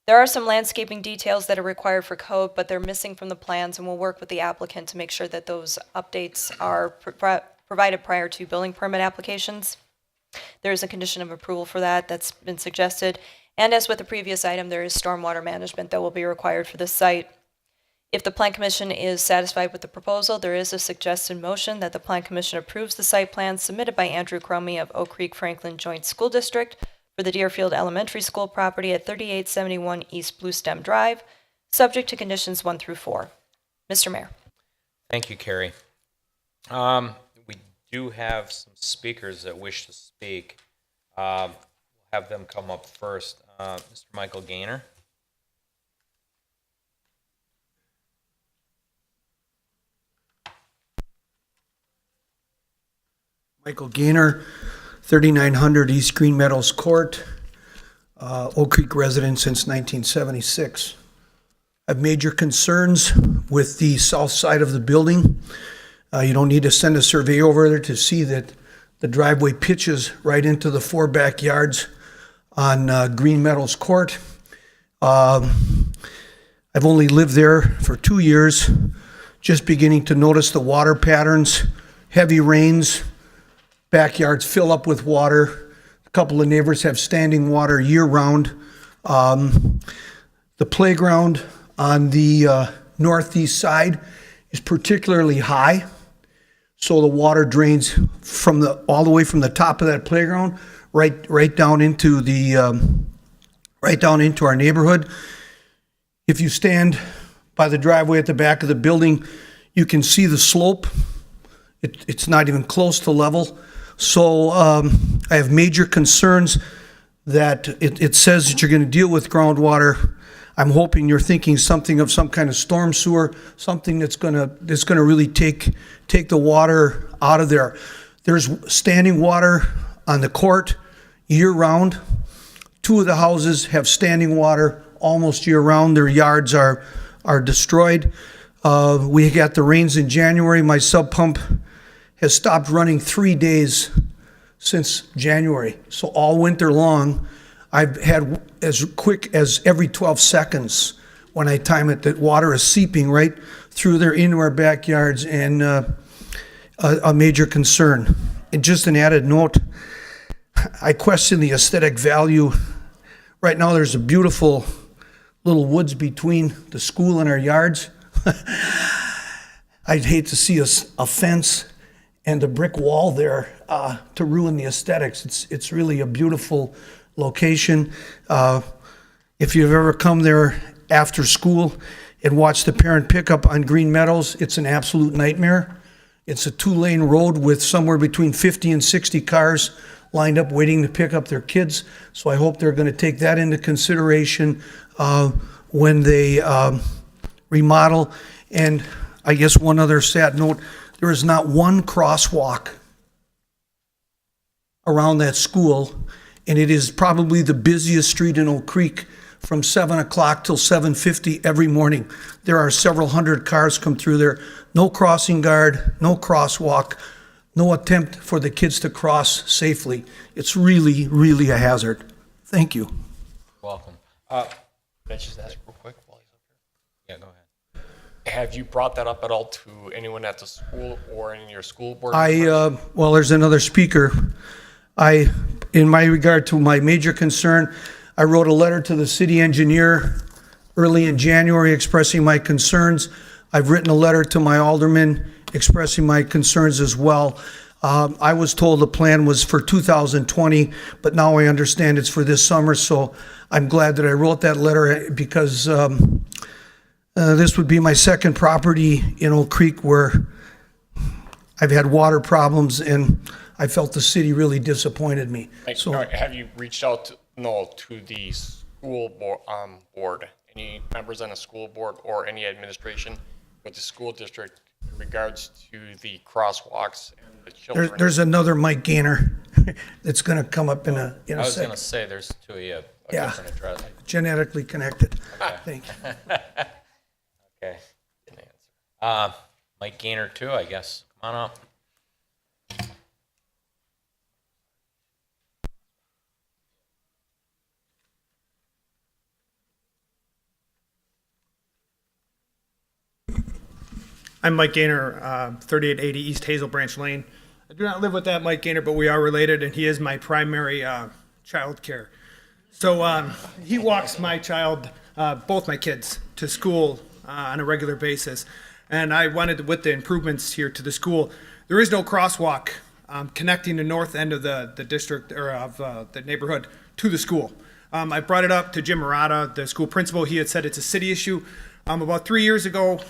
There are some landscaping details that are required for code, but they're missing from the plans, and we'll work with the applicant to make sure that those updates are provided prior to building permit applications. There is a condition of approval for that that's been suggested. And as with the previous item, there is stormwater management that will be required for this site. If the Plan Commission is satisfied with the proposal, there is a suggested motion that the Plan Commission approves the site plan submitted by Andrew Cromie of Oak Creek Franklin Joint School District for the Deerfield Elementary School property at 3871 East Blue Stem Drive, subject to conditions 1 through 4. Mr. Mayor. Thank you, Carrie. We do have some speakers that wish to speak. We'll have them come up first. Mr. Michael Gaynor. Michael Gaynor, 3900 East Green Meadows Court, Oak Creek resident since 1976. I have major concerns with the south side of the building. You don't need to send a surveyor over there to see that the driveway pitches right into the 4 backyards on Green Meadows Court. I've only lived there for 2 years, just beginning to notice the water patterns, heavy rains, backyards fill up with water. A couple of neighbors have standing water year-round. The playground on the northeast side is particularly high, so the water drains from all the way from the top of that playground right down into our neighborhood. If you stand by the driveway at the back of the building, you can see the slope. It's not even close to level. So I have major concerns that it says that you're going to deal with groundwater. I'm hoping you're thinking something of some kind of storm sewer, something that's going to really take the water out of there. There's standing water on the court year-round. 2 of the houses have standing water almost year-round. Their yards are destroyed. We got the rains in January. My sub pump has stopped running 3 days since January. So all winter long, I've had as quick as every 12 seconds when I time it, that water is seeping right through there into our backyards, and a major concern. And just an added note, I question the aesthetic value. Right now, there's a beautiful little woods between the school and our yards. I'd hate to see a fence and a brick wall there to ruin the aesthetics. It's really a beautiful location. If you've ever come there after school and watched the parent pickup on Green Meadows, it's an absolute nightmare. It's a 2-lane road with somewhere between 50 and 60 cars lined up waiting to pick up their kids. So I hope they're going to take that into consideration when they remodel. And I guess one other sad note, there is not one crosswalk around that school, and it is probably the busiest street in Oak Creek from 7 o'clock till 7:50 every morning. There are several hundred cars come through there. No crossing guard, no crosswalk, no attempt for the kids to cross safely. It's really, really a hazard. Thank you. Welcome. Can I just ask real quick while he's up Yeah, go ahead. here? Have you brought that up at all to anyone at the school or in your school board? Well, there's another speaker. In my regard to my major concern, I wrote a letter to the city engineer early in January expressing my concerns. I've written a letter to my alderman expressing my concerns as well. I was told the plan was for 2020, but now I understand it's for this summer, so I'm glad that I wrote that letter because this would be my second property in Oak Creek where I've had water problems, and I felt the city really disappointed me. So Have you reached out to the school board, any members on the school board or any administration with the school district in regards to the crosswalks and the children? there's another Mike Gaynor that's going to come up in a I was going second. to say, there's 2 of you, a Yeah. different address. Genetically connected. Thank you. Okay. Didn't answer. Mike Gaynor too, I guess. Come on up. I'm Mike Gaynor, 3880 East Hazel Branch Lane. I do not live with that Mike Gaynor, but we are related, and he is my primary child care. So he walks my child, both my kids, to school on a regular basis. And I wanted, with the improvements here to the school, there is no crosswalk connecting the north end of the district or of the neighborhood to the school. I brought it up to Jim Murata, the school principal. He had said it's a city issue. About 4 years ago,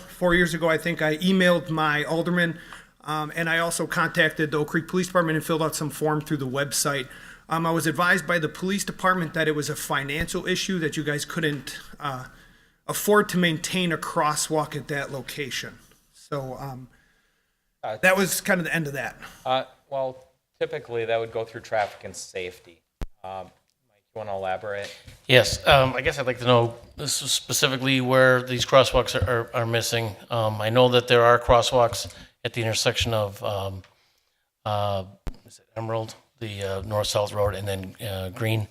I think, I emailed my alderman, and I also contacted the Oak Creek Police Department and filled out some form through the website. I was advised by the police department that it was a financial issue, that you guys couldn't afford to maintain a crosswalk at that location. So that was kind of the end of that. Well, typically that would go through traffic and safety. Mike, you want to elaborate? Yes, I guess I'd like to know this is specifically where these crosswalks are missing. I know that there are crosswalks at the intersection of is it Emerald, the north-south road, and then Green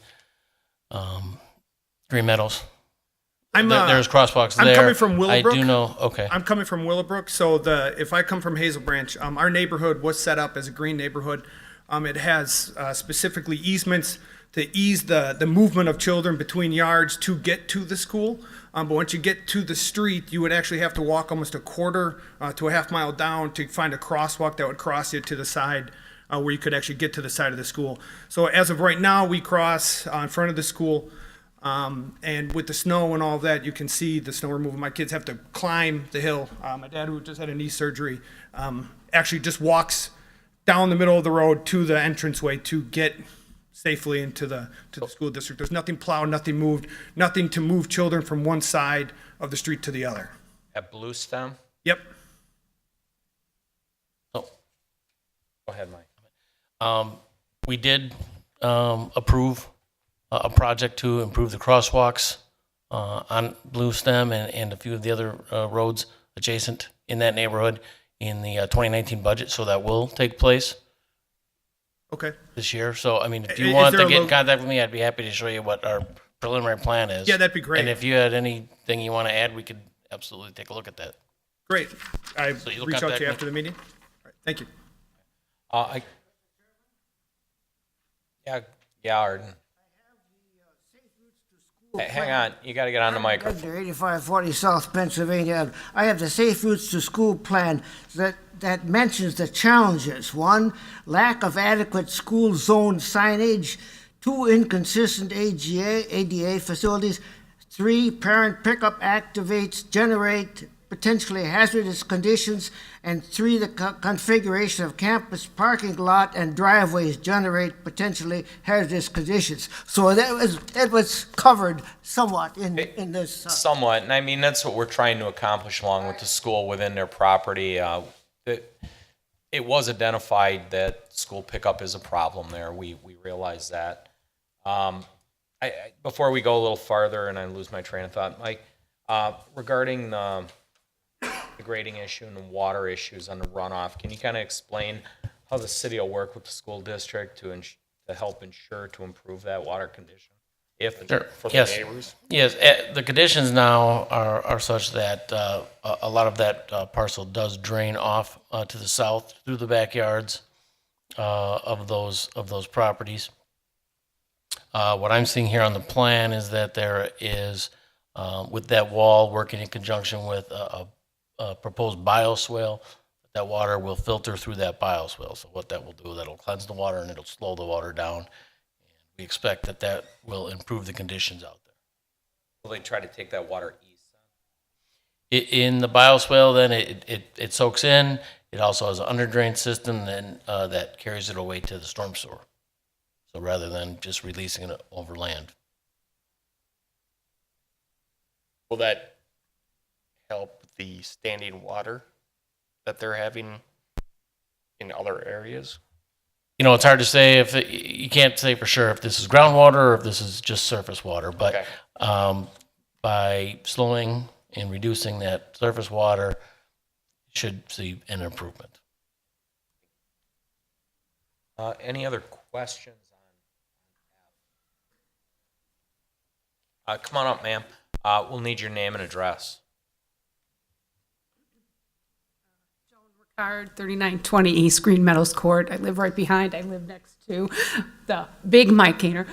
Meadows. There's crosswalks there. I'm coming from Willowbrook. I do know. Okay. I'm coming from Willowbrook, so if I come from Hazel Branch, our neighborhood was set up as a green neighborhood. It has specifically easements to ease the movement of children between yards to get to the school. But once you get to the street, you would actually have to walk almost a quarter to a half mile down to find a crosswalk that would cross you to the side where you could actually get to the side of the school. So as of right now, we cross in front of the school. And with the snow and all of that, you can see the snow removal. My kids have to climb the hill. My dad, who just had a knee surgery, actually just walks down the middle of the road to the entranceway to get safely into the school district. There's nothing plowed, nothing moved, nothing to move children from one side of the street to the other. At Blue Stem? Yep. Go ahead, Mike. We did approve a project to improve the crosswalks on Blue Stem and a few of the other roads adjacent in that neighborhood in the 2019 budget, so that will take place Okay. this year. So, I mean, if Is you want there to a get in lo- contact with me, I'd be happy to show you what our preliminary plan is. Yeah, that'd be great. And if you had anything you want to add, we could absolutely take a look at that. Great. I So you'll reach out contact to you me? after the meeting. All right. Thank you. Yeah, Arden. Hey, hang on, you got to get on the microphone. 8540 South Pennsylvania. I have the Safe Routes to School plan that mentions the challenges. 1, lack of adequate school zone signage. 2, inconsistent ADA facilities. 3, parent pickup activates, generate potentially hazardous conditions. And 3, the configuration of campus parking lot and driveways generate potentially hazardous conditions. So that was covered somewhat in this. Somewhat, and I mean, that's what we're trying to accomplish along with the school within their property. It was identified that school pickup is a problem there. We realize that. Before we go a little farther and I lose my train of thought, Mike, regarding the grading issue and the water issues on the runoff, can you kind of explain how the city will work with the school district to help ensure to improve that water condition? Sure. For the Yes. neighbors? Yes, the conditions now are such that a lot of that parcel does drain off to the south through the backyards of those properties. What I'm seeing here on the plan is that there is, with that wall, working in conjunction with a proposed bioswale, that water will filter through that bioswale. So what that will do, that'll cleanse the water and it'll slow the water down. And we expect that will improve the conditions out there. Will they try to take that water east? In the bioswale, then it soaks in. It also has an underdrain system then that carries it away to the storm sewer. So rather than just releasing it over land. Will that help the standing water that they're having in other areas? You know, it's hard to say you can't say for sure if this is groundwater or if this is just surface water, but by slowing and reducing that surface water, you should see an improvement. Any other questions on F? Come on up, ma'am. We'll need your name and address. Card 3920 East Green Meadows Court. I live right behind. I live next to the big Mike Gainer.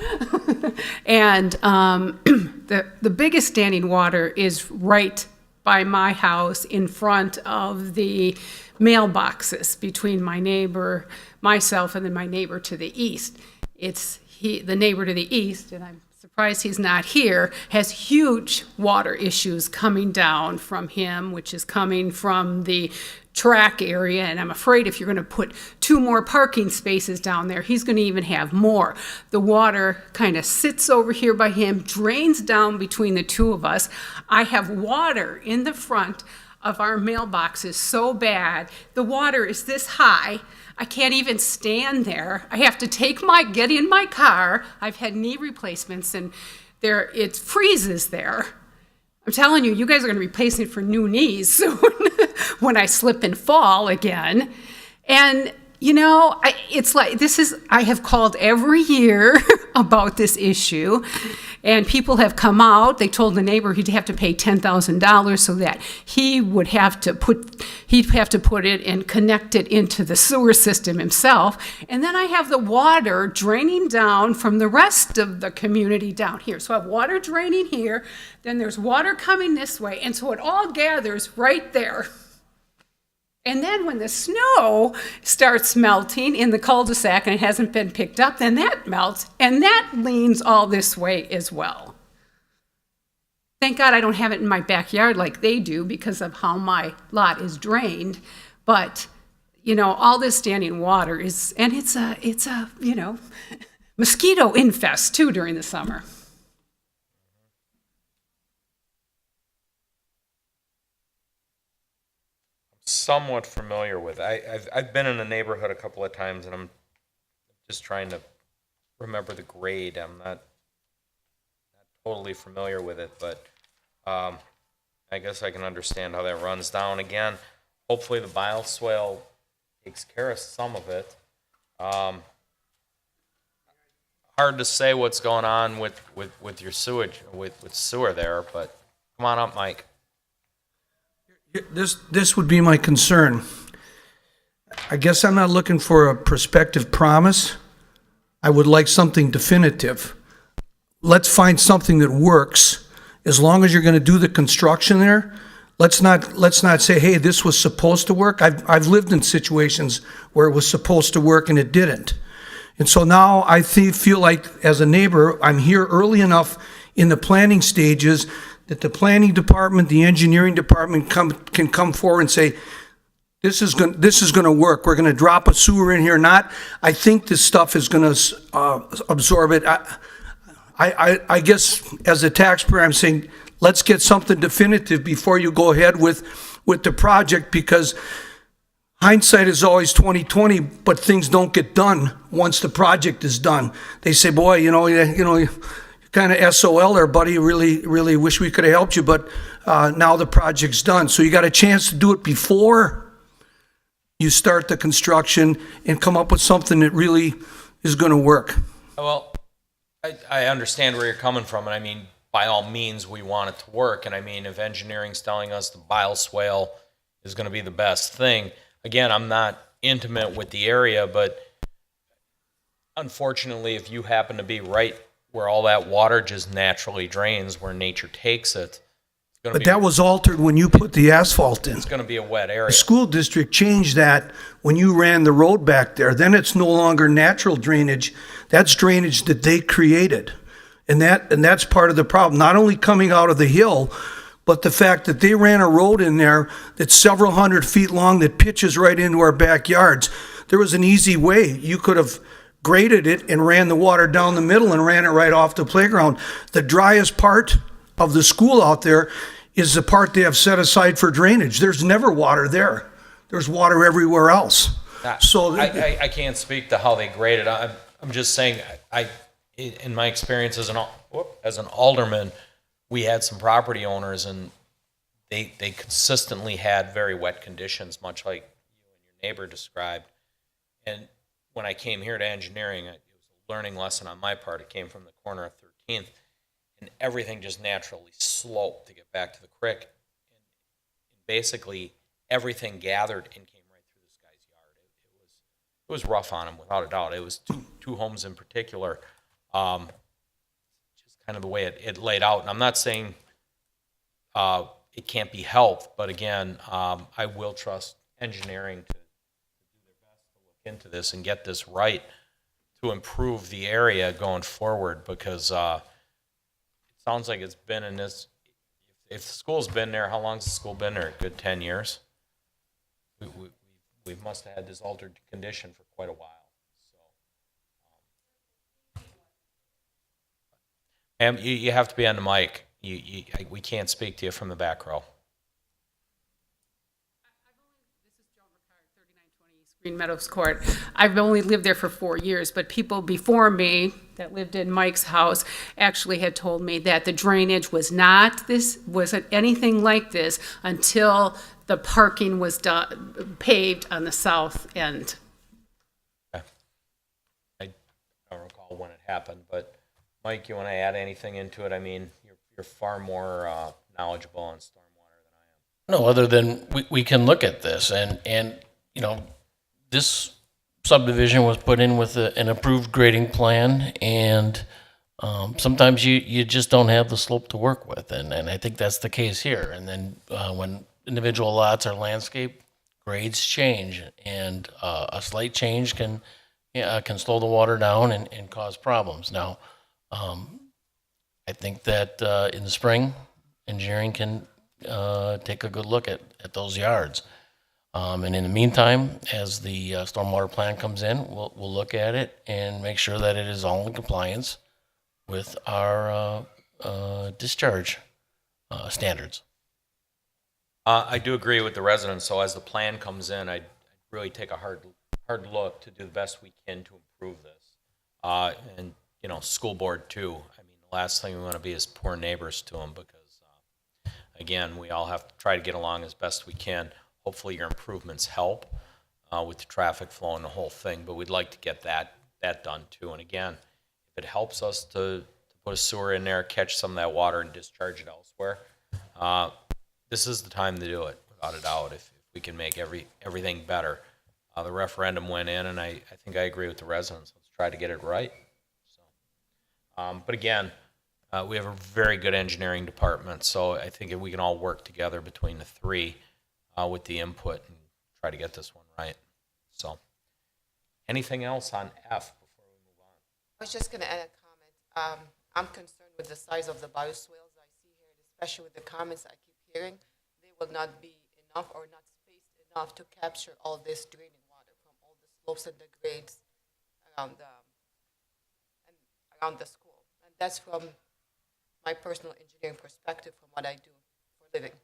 And the biggest standing water is right by my house in front of the mailboxes between my neighbor, myself, and then my neighbor to the east. It's the neighbor to the east, and I'm surprised he's not here, has huge water issues coming down from him, which is coming from the track area, and I'm afraid if you're going to put 2 more parking spaces down there, he's going to even have more. The water kind of sits over here by him, drains down between the two of us. I have water in the front of our mailboxes so bad. The water is this high. I can't even stand there. I have to get in my car. I've had knee replacements, and it freezes there. I'm telling you, you guys are going to be replacing for new knees soon when I slip and fall again. And, you know, it's like I have called every year about this issue, and people have come out. They told the neighbor he'd have to pay $10,000 so that he'd have to put it and connect it into the sewer system himself. And then I have the water draining down from the rest of the community down here. So I have water draining here, then there's water coming this way, and so it all gathers right there. And then when the snow starts melting in the cul-de-sac and it hasn't been picked up, then that melts, and that leans all this way as well. Thank God I don't have it in my backyard like they do because of how my lot is drained. But, you know, all this standing water is, and it's a, you know, mosquito infest too during the summer. Somewhat familiar with. I've been in the neighborhood a couple of times, and I'm just trying to remember the grade. I'm not totally familiar with it, but I guess I can understand how that runs down. Again, hopefully the bioswale takes care of some of it. Hard to say what's going on with your sewage, with sewer there, but come on up, Mike. This would be my concern. I guess I'm not looking for a prospective promise. I would like something definitive. Let's find something that works. As long as you're going to do the construction there, let's not say, hey, this was supposed to work. I've lived in situations where it was supposed to work and it didn't. And so now I feel like, as a neighbor, I'm here early enough in the planning stages that the planning department, the engineering department can come forward and say, this is going to work. We're going to drop a sewer in here. Not, I think this stuff is going to absorb it. I guess as a taxpayer, I'm saying, let's get something definitive before you go ahead with the project, because hindsight is always 20/20, but things don't get done once the project is done. They say, boy, you're kind of SOL there, buddy. Really wish we could have helped you, but now the project's done. So you got a chance to do it before you start the construction and come up with something that really is going to work. Well, I understand where you're coming from, and I mean, by all means, we want it to work. And I mean, if engineering's telling us the bioswale is going to be the best thing, again, I'm not intimate with the area, but unfortunately, if you happen to be right where all that water just naturally drains, where nature takes it, But that was altered when you put the asphalt in. it's going to be a wet area. The school district changed that when you ran the road back there. Then it's no longer natural drainage. That's drainage that they created. And that's part of the problem. Not only coming out of the hill, but the fact that they ran a road in there that's several hundred feet long that pitches right into our backyards. There was an easy way. You could have graded it and ran the water down the middle and ran it right off the playground. The driest part of the school out there is the part they have set aside for drainage. There's never water there. There's water everywhere else. So I can't speak to how they grade it. I'm just saying, in my experience as an alderman, we had some property owners, and they consistently had very wet conditions, much like you and your neighbor described. And when I came here to engineering, it was a learning lesson on my part. It came from the corner of 13th, and everything just naturally sloped to get back to the creek. And basically, everything gathered and came right through this guy's yard. It was rough on him, without a doubt. It was two homes in particular. Just kind of the way it laid out. And I'm not saying it can't be helped, but again, I will trust engineering to do their best to look into this and get this right to improve the area going forward, because it sounds like it's been in this. If the school's been there, how long's the school been there? A good 10 years? We must have had this altered condition for quite a while. So, you have to be on the mic. We can't speak to you from the back row. Green Meadows Court. I've only lived there for 4 years, but people before me that lived in Mike's house actually had told me that the drainage wasn't anything like this until the parking was paved on the south end. I don't recall when it happened, but Mike, you want to add anything into it? I mean, you're far more knowledgeable on stormwater than I am. No, other than we can look at this, and this subdivision was put in with an approved grading plan, and sometimes you just don't have the slope to work with, and I think that's the case here. And then when individual lots are landscaped, grades change, and a slight change can slow the water down and cause problems. Now, I think that in the spring, engineering can take a good look at those yards. And in the meantime, as the stormwater plan comes in, we'll look at it and make sure that it is all in compliance with our discharge standards. I do agree with the residents, so as the plan comes in, I'd really take a hard look to do the best we can to improve this. And, you know, school board too. I mean, the last thing we want to be is poor neighbors to them because, again, we all have to try to get along as best we can. Hopefully your improvements help with the traffic flow and the whole thing, but we'd like to get that done too. And again, if it helps us to put a sewer in there, catch some of that water and discharge it elsewhere, this is the time to do it, without a doubt, if we can make everything better. The referendum went in, and I think I agree with the residents. Let's try to get it right. So, but again, we have a very good engineering department, so I think if we can all work together between the three with the input and try to get this one right. So, anything else on F before we move on? I was just going to add a comment. I'm concerned with the size of the bioswales I see here, especially with the comments I keep hearing. They will not be enough or not spaced enough to capture all this draining water from all the slopes and the grades around the school. And that's from my personal engineering perspective, from what I do for a living.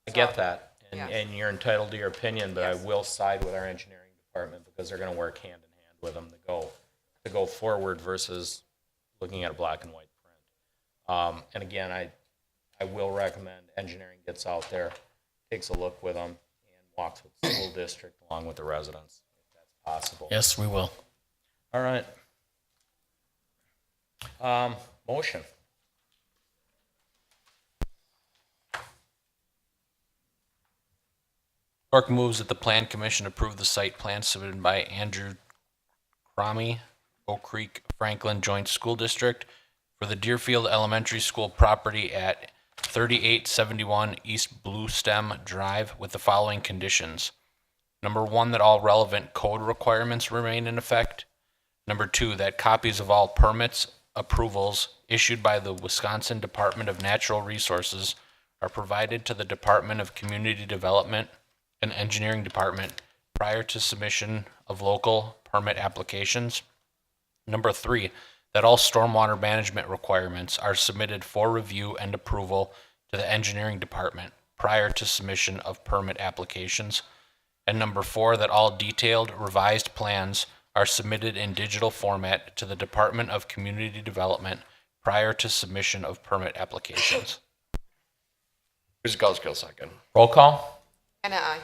I get that, Yeah. and you're entitled to your opinion, but Yes. I will side with our engineering department because they're going to work hand in hand with them to go forward versus looking at a black and white print. And again, I will recommend engineering gets out there, takes a look with them, and walks with the school district along with the residents, if that's possible. Yes, we will. All right. Motion. Clerk moves that the Plan Commission approve the site plan submitted by Andrew Cromie, Oak Creek Franklin Joint School District for the Deerfield Elementary School property at 3871 East Blue Stem Drive with the following conditions. Number 1, that all relevant code requirements remain in effect. Number 2, that copies of all permits, approvals issued by the Wisconsin Department of Natural Resources are provided to the Department of Community Development and Engineering Department prior to submission of local permit applications. Number 3, that all stormwater management requirements are submitted for review and approval to the Engineering Department prior to submission of permit applications. And number 4, that all detailed revised plans are submitted in digital format to the Department of Community Development prior to submission of permit applications. Kuzikowski, second. Roll call. Anna, I.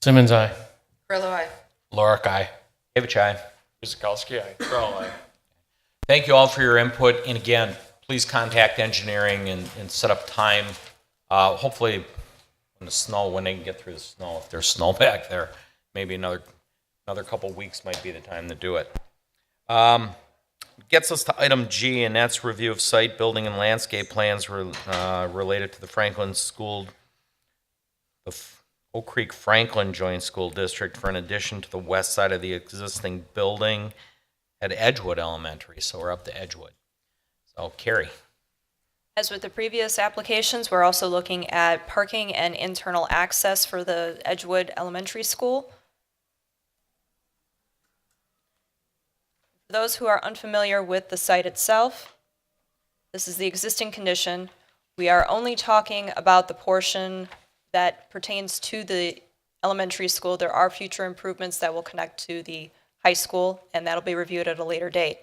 Simmons, aye. Grillo, I. Lorick, aye. David Chai. Kuzikowski, aye. Crowell, aye. Thank you all for your input, and again, please contact engineering and set up time. Hopefully, when they can get through the snow, if there's snow back there, maybe another couple weeks might be the time to do it. Gets us to item G, and that's review of site, building, and landscape plans related to the Franklin School, the Oak Creek Franklin Joint School District for an addition to the west side of the existing building at Edgewood Elementary. So we're up to Edgewood. So Carrie. As with the previous applications, we're also looking at parking and internal access for the Edgewood Elementary School. For those who are unfamiliar with the site itself, this is the existing condition. We are only talking about the portion that pertains to the elementary school. There are future improvements that will connect to the high school, and that'll be reviewed at a later date.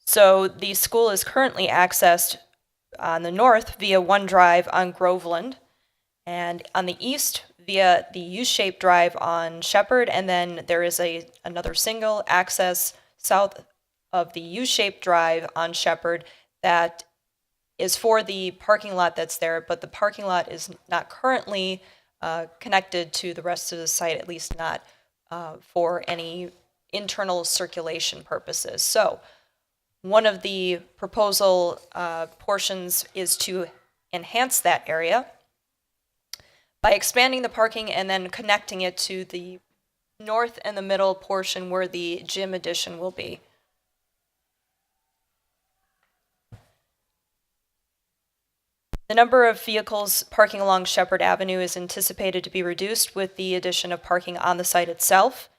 So the school is currently accessed on the north via one drive on Groveland, and on the east via the U-shaped drive on Shepherd, and then there is another single access south of the U-shaped drive on Shepherd that is for the parking lot that's there, but the parking lot is not currently connected to the rest of the site, at least not for any internal circulation purposes. So one of the proposal portions is to enhance that area by expanding the parking and then connecting it to the north and the middle portion where the gym addition will be. The number of vehicles parking along Shepherd Avenue is anticipated to be reduced with the addition of parking on the site itself.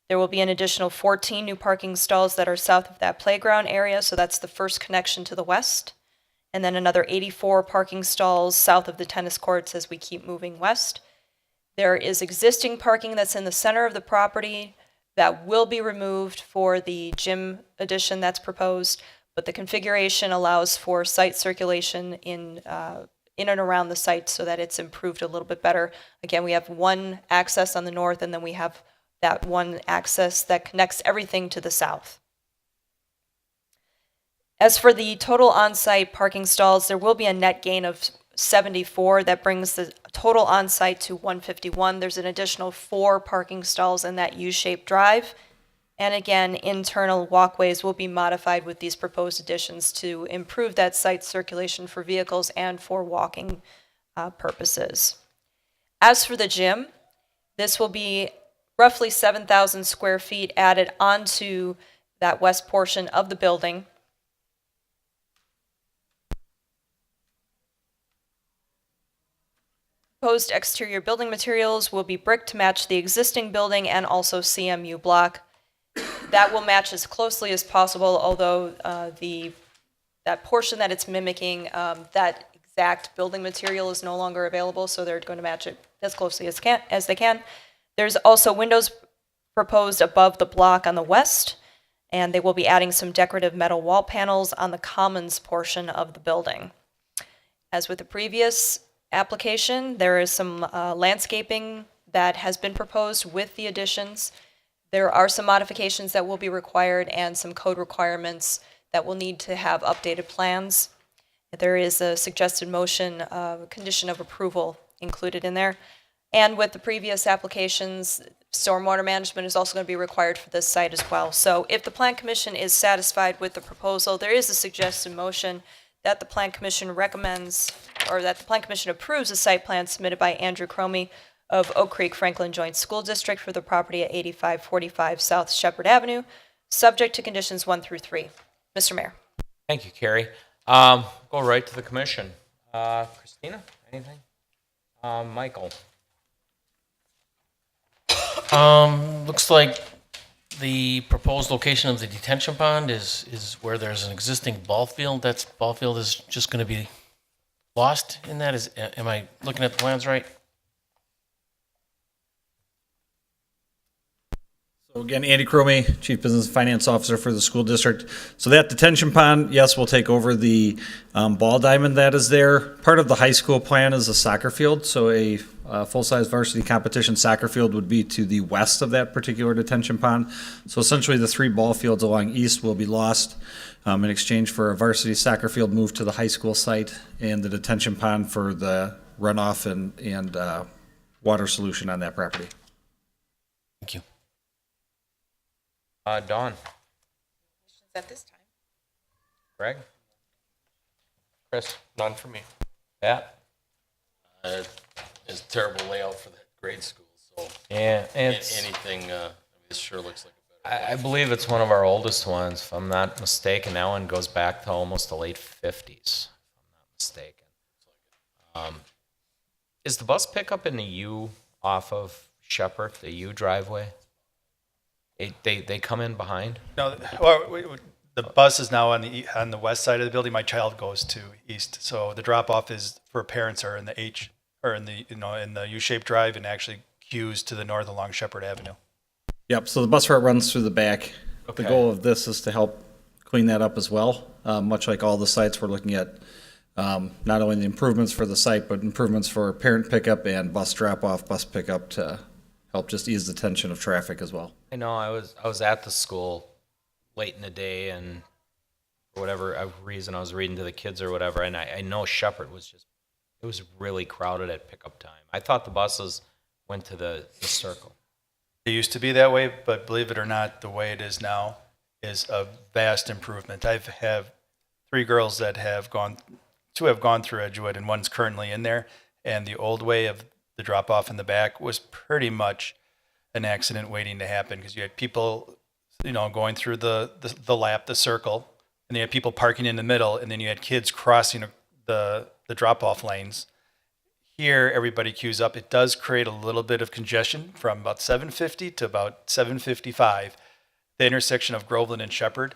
There will be an additional 14 new parking stalls that are south of that playground area, so that's the first connection to the west. And then another 84 parking stalls south of the tennis courts as we keep moving west. There is existing parking that's in the center of the property that will be removed for the gym addition that's proposed, but the configuration allows for site circulation in and around the site so that it's improved a little bit better. Again, we have one access on the north, and then we have that one access that connects everything to the south. As for the total on-site parking stalls, there will be a net gain of 74. That brings the total on-site to 151. There's an additional 4 parking stalls in that U-shaped drive. And again, internal walkways will be modified with these proposed additions to improve that site circulation for vehicles and for walking purposes. As for the gym, this will be roughly 7,000 square feet added onto that west portion of the building. Proposed exterior building materials will be brick to match the existing building and also CMU block. That will match as closely as possible, although that portion that it's mimicking, that exact building material is no longer available, so they're going to match it as closely as they can. There's also windows proposed above the block on the west, and they will be adding some decorative metal wall panels on the commons portion of the building. As with the previous application, there is some landscaping that has been proposed with the additions. There are some modifications that will be required and some code requirements that will need to have updated plans. There is a suggested motion, condition of approval included in there. And with the previous applications, stormwater management is also going to be required for this site as well. So if the Plan Commission is satisfied with the proposal, there is a suggested motion that the Plan Commission recommends, or that the Plan Commission approves a site plan submitted by Andrew Cromie of Oak Creek Franklin Joint School District for the property at 8545 South Shepherd Avenue, subject to conditions 1 through 3. Mr. Mayor. Thank you, Carrie. Go right to the commission. Christina, anything? Michael. Looks like the proposed location of the detention pond is where there's an existing ball field. That ball field is just going to be lost in that. Am I looking at the plans right? So again, Andy Cromie, Chief Business and Finance Officer for the school district. So that detention pond, yes, will take over the ball diamond that is there. Part of the high school plan is a soccer field, so a full-size varsity competition soccer field would be to the west of that particular detention pond. So essentially the 3 ball fields along east will be lost in exchange for a varsity soccer field moved to the high school site and the detention pond for the runoff and water solution on that property. Thank you. Dawn. At this time. Greg. Chris. None for me. Pat. It's a terrible layout for that grade school, so Yeah, it's. anything, this sure looks like a better. I believe it's one of our oldest ones, if I'm not mistaken. That one goes back to almost the late 50s, if I'm not mistaken. Is the bus pickup in the U off of Shepherd, the U driveway? They come in behind? No, well, the bus is now on the west side of the building. My child goes to east, so the drop off is for parents are in the in the U-shaped drive and actually queues to the north along Shepherd Avenue. Yep, so the bus route runs through the back. Okay. The goal of this is to help clean that up as well. Much like all the sites, we're looking at not only the improvements for the site, but improvements for parent pickup and bus drop-off, bus pickup to help just ease the tension of traffic as well. I know I was at the school late in the day, and for whatever reason I was reading to the kids or whatever, and I know Shepherd was it was really crowded at pickup time. I thought the buses went to the circle. It used to be that way, but believe it or not, the way it is now is a vast improvement. I have 3 girls that have gone, 2 have gone through Edgewood, and one's currently in there. And the old way of the drop off in the back was pretty much an accident waiting to happen, because you had people, going through the lap, the circle, and you had people parking in the middle, and then you had kids crossing the drop-off lanes. Here, everybody queues up. It does create a little bit of congestion from about 7:50 to about 7:55. The intersection of Groveland and Shepherd,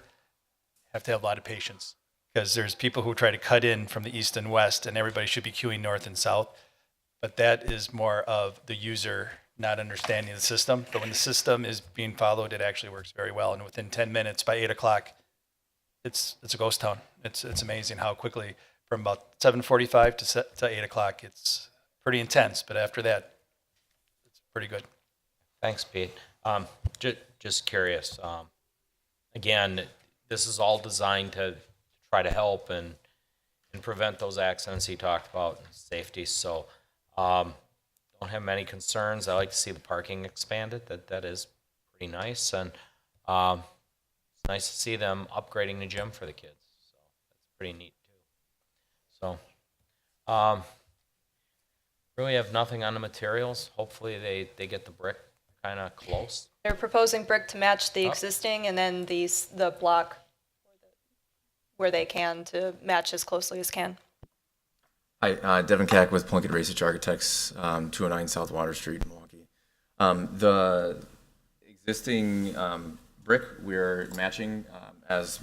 have to have a lot of patience because there's people who try to cut in from the east and west, and everybody should be queuing north and south. But that is more of the user not understanding the system. But when the system is being followed, it actually works very well. And within 10 minutes, by 8 o'clock, it's a ghost town. It's amazing how quickly, from about 7:45 to 8 o'clock, it's pretty intense. But after that, it's pretty good. Thanks, Pete. Just curious. Again, this is all designed to try to help and prevent those accidents he talked about, safety. So, don't have many concerns. I like to see the parking expanded. That is pretty nice, and it's nice to see them upgrading the gym for the kids. So that's pretty neat too. So, really have nothing on the materials. Hopefully they get the brick kind of close. They're proposing brick to match the existing, and then the block where they can to match as closely as can. Hi, Devin Cack with Plunkett Research Architects, 209 South Water Street, Milwaukee. The existing brick we're matching as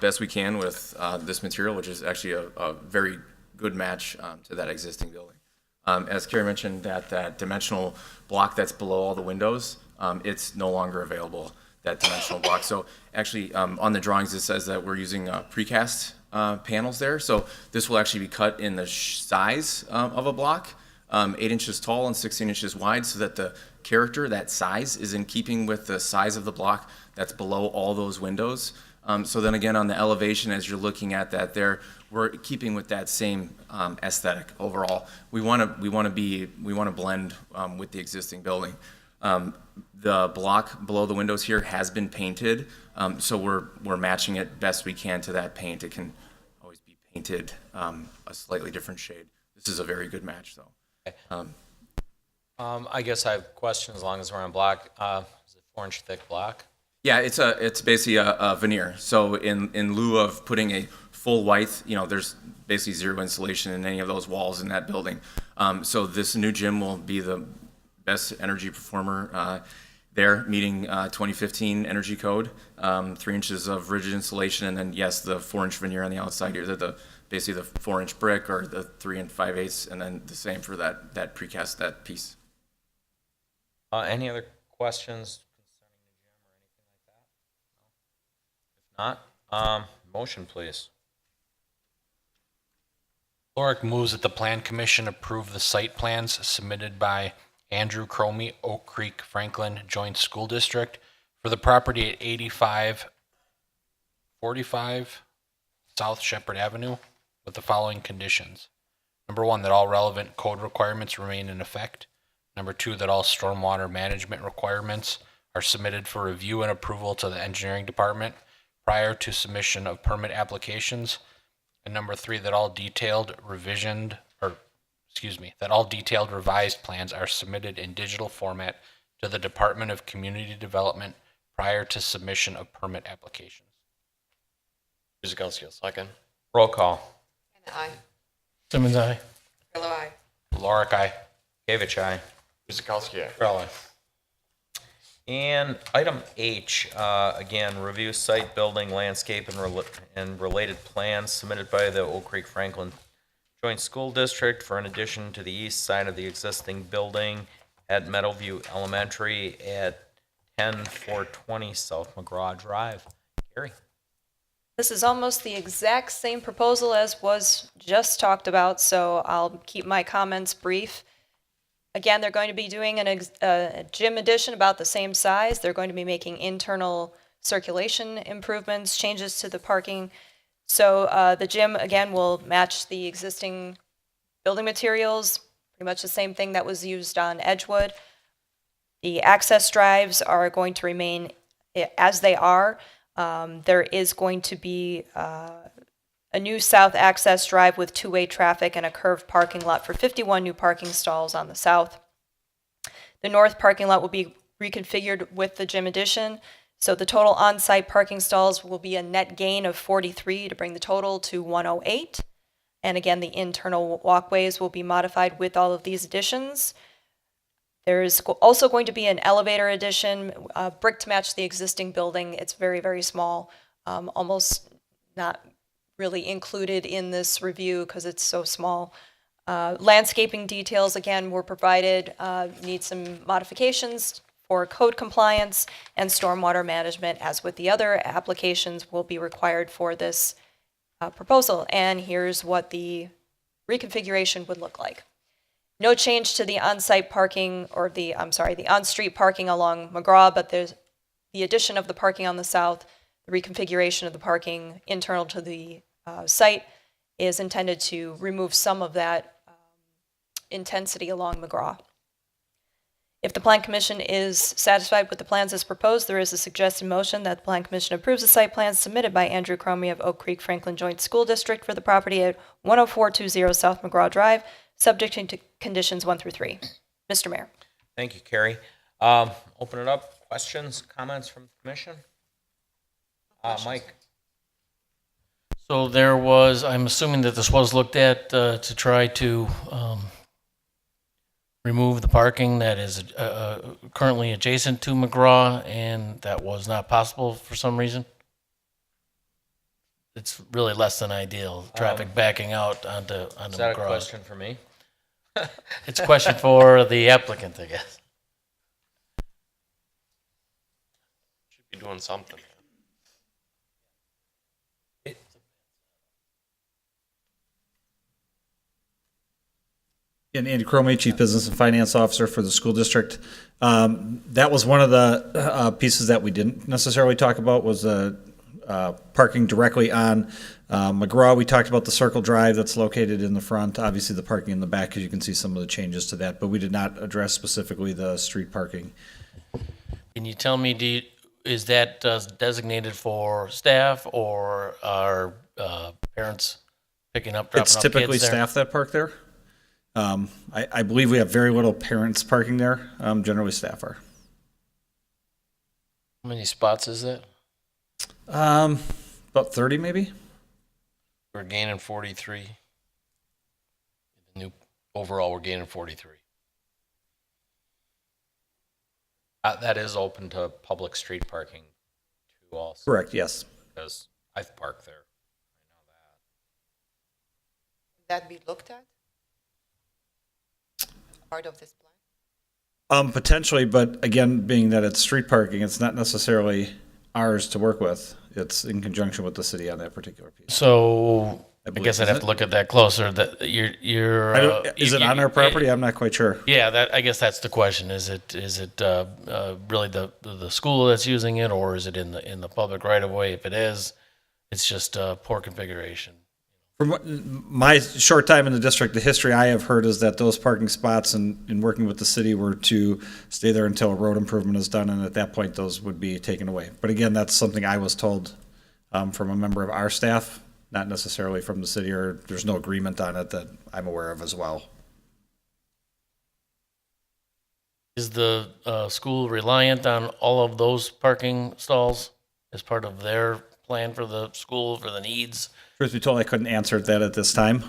best we can with this material, which is actually a very good match to that existing building. As Carrie mentioned, that dimensional block that's below all the windows, it's no longer available, that dimensional block. So actually, on the drawings, it says that we're using precast panels there. So this will actually be cut in the size of a block, 8 inches tall and 16 inches wide, so that the character, that size, is in keeping with the size of the block that's below all those windows. So then again, on the elevation, as you're looking at that there, we're keeping with that same aesthetic overall. We want to blend with the existing building. The block below the windows here has been painted, so we're matching it best we can to that paint. It can always be painted a slightly different shade. This is a very good match, though. I guess I have questions as long as we're on block. Is it 4-inch thick block? Yeah, it's basically a veneer. So in lieu of putting a full white, there's basically zero insulation in any of those walls in that building. So this new gym will be the best energy performer there, meeting 2015 energy code, 3 inches of rigid insulation, and then yes, the 4-inch veneer on the outside here, basically the 4-inch brick or the 3 5/8, and then the same for that precast, that piece. Any other questions concerning the gym or anything like that? No? If not, motion please. Lorick moves that the Plan Commission approve the site plans submitted by Andrew Cromie, Oak Creek Franklin Joint School District for the property at 8545 South Shepherd Avenue with the following conditions. Number 1, that all relevant code requirements remain in effect. Number 2, that all stormwater management requirements are submitted for review and approval to the engineering department prior to submission of permit applications. And number 3, that all detailed revised plans are submitted in digital format to the Department of Community Development prior to submission of permit applications. Kuzikowski, second. Roll call. And aye. Simmons, aye. Hello, aye. Lorick, aye. Gavich, aye. Kuzikowski, Crowley. And item H, again, review site, building, landscape, and related plans submitted by the Oak Creek Franklin Joint School District for an addition to the east side of the existing building at Meadowview Elementary at 10420 South McGraw Drive. Gary. This is almost the exact same proposal as was just talked about, so I'll keep my comments brief. Again, they're going to be doing a gym addition about the same size. They're going to be making internal circulation improvements, changes to the parking. So the gym, again, will match the existing building materials, pretty much the same thing that was used on Edgewood. The access drives are going to remain as they are. There is going to be a new south access drive with two-way traffic and a curved parking lot for 51 new parking stalls on the south. The north parking lot will be reconfigured with the gym addition. So the total on-site parking stalls will be a net gain of 43 to bring the total to 108. And again, the internal walkways will be modified with all of these additions. There's also going to be an elevator addition, brick to match the existing building. It's very, very small, almost not really included in this review because it's so small. Landscaping details, again, were provided, need some modifications for code compliance, and stormwater management, as with the other applications, will be required for this proposal. And here's what the reconfiguration would look like. No change to the on-site parking, or the on-street parking along McGraw, but there's the addition of the parking on the south, the reconfiguration of the parking internal to the site is intended to remove some of that intensity along McGraw. If the Plan Commission is satisfied with the plans as proposed, there is a suggested motion that the Plan Commission approves the site plans submitted by Andrew Cromie of Oak Creek Franklin Joint School District for the property at 10420 South McGraw Drive, subject to conditions 1 through 3. Mr. Mayor. Thank you, Carrie. Open it up. Questions, comments from the commission? Mike? So there was, I'm assuming that this was looked at to try to remove the parking that is currently adjacent to McGraw, and that was not possible for some reason. It's really less than ideal, traffic backing out onto Is that McGraw. a question for me? It's a question for the applicant, I guess. Should be doing something. And Andy Cromie, Chief Business and Finance Officer for the school district. That was one of the pieces that we didn't necessarily talk about, was parking directly on McGraw. We talked about the Circle Drive that's located in the front, obviously the parking in the back, because you can see some of the changes to that, but we did not address specifically the street parking. Can you tell me, is that designated for staff or are parents picking up, dropping off It's kids typically there? staff that park there. I believe we have very little parents parking there. Generally, staff are. How many spots is that? About 30, maybe. We're gaining 43. The new overall, we're gaining 43. That is open to public street parking too, also. Correct. Yes. Because I've parked there. That be looked at? Part of this plan? Potentially, but again, being that it's street parking, it's not necessarily ours to work with. It's in conjunction with the city on that particular piece. So I believe, guess I'd is have it? to look at that closer. That you're Is it on our property? I'm not quite sure. Yeah, that, I guess that's the question. Is it really the school that's using it, or is it in the public right of way? If it is, it's just poor configuration. From my short time in the district, the history I have heard is that those parking spots in working with the city were to stay there until a road improvement is done, and at that point, those would be taken away. But again, that's something I was told from a member of our staff, not necessarily from the city, or there's no agreement on it that I'm aware of as well. Is the school reliant on all of those parking stalls as part of their plan for the school, for the needs? Truth be told, I couldn't answer that at this time.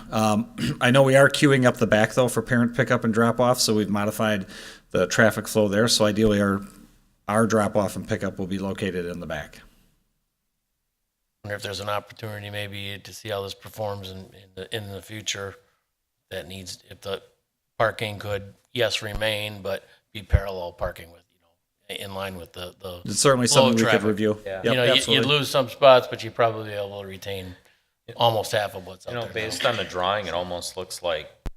I know we are queuing up the back, though, for parent pickup and drop-off, so we've modified the traffic flow there. So ideally, our drop-off and pickup will be located in the back. I wonder if there's an opportunity maybe to see how this performs in the future. That needs, if the parking could, yes, remain, but be parallel parking with, in line with the It's certainly flow something of we could traffic. review. Yeah. Yep, You'd absolutely. lose some spots, but you'd probably be able to retain almost half of what's out there. Based on the drawing, it almost looks like the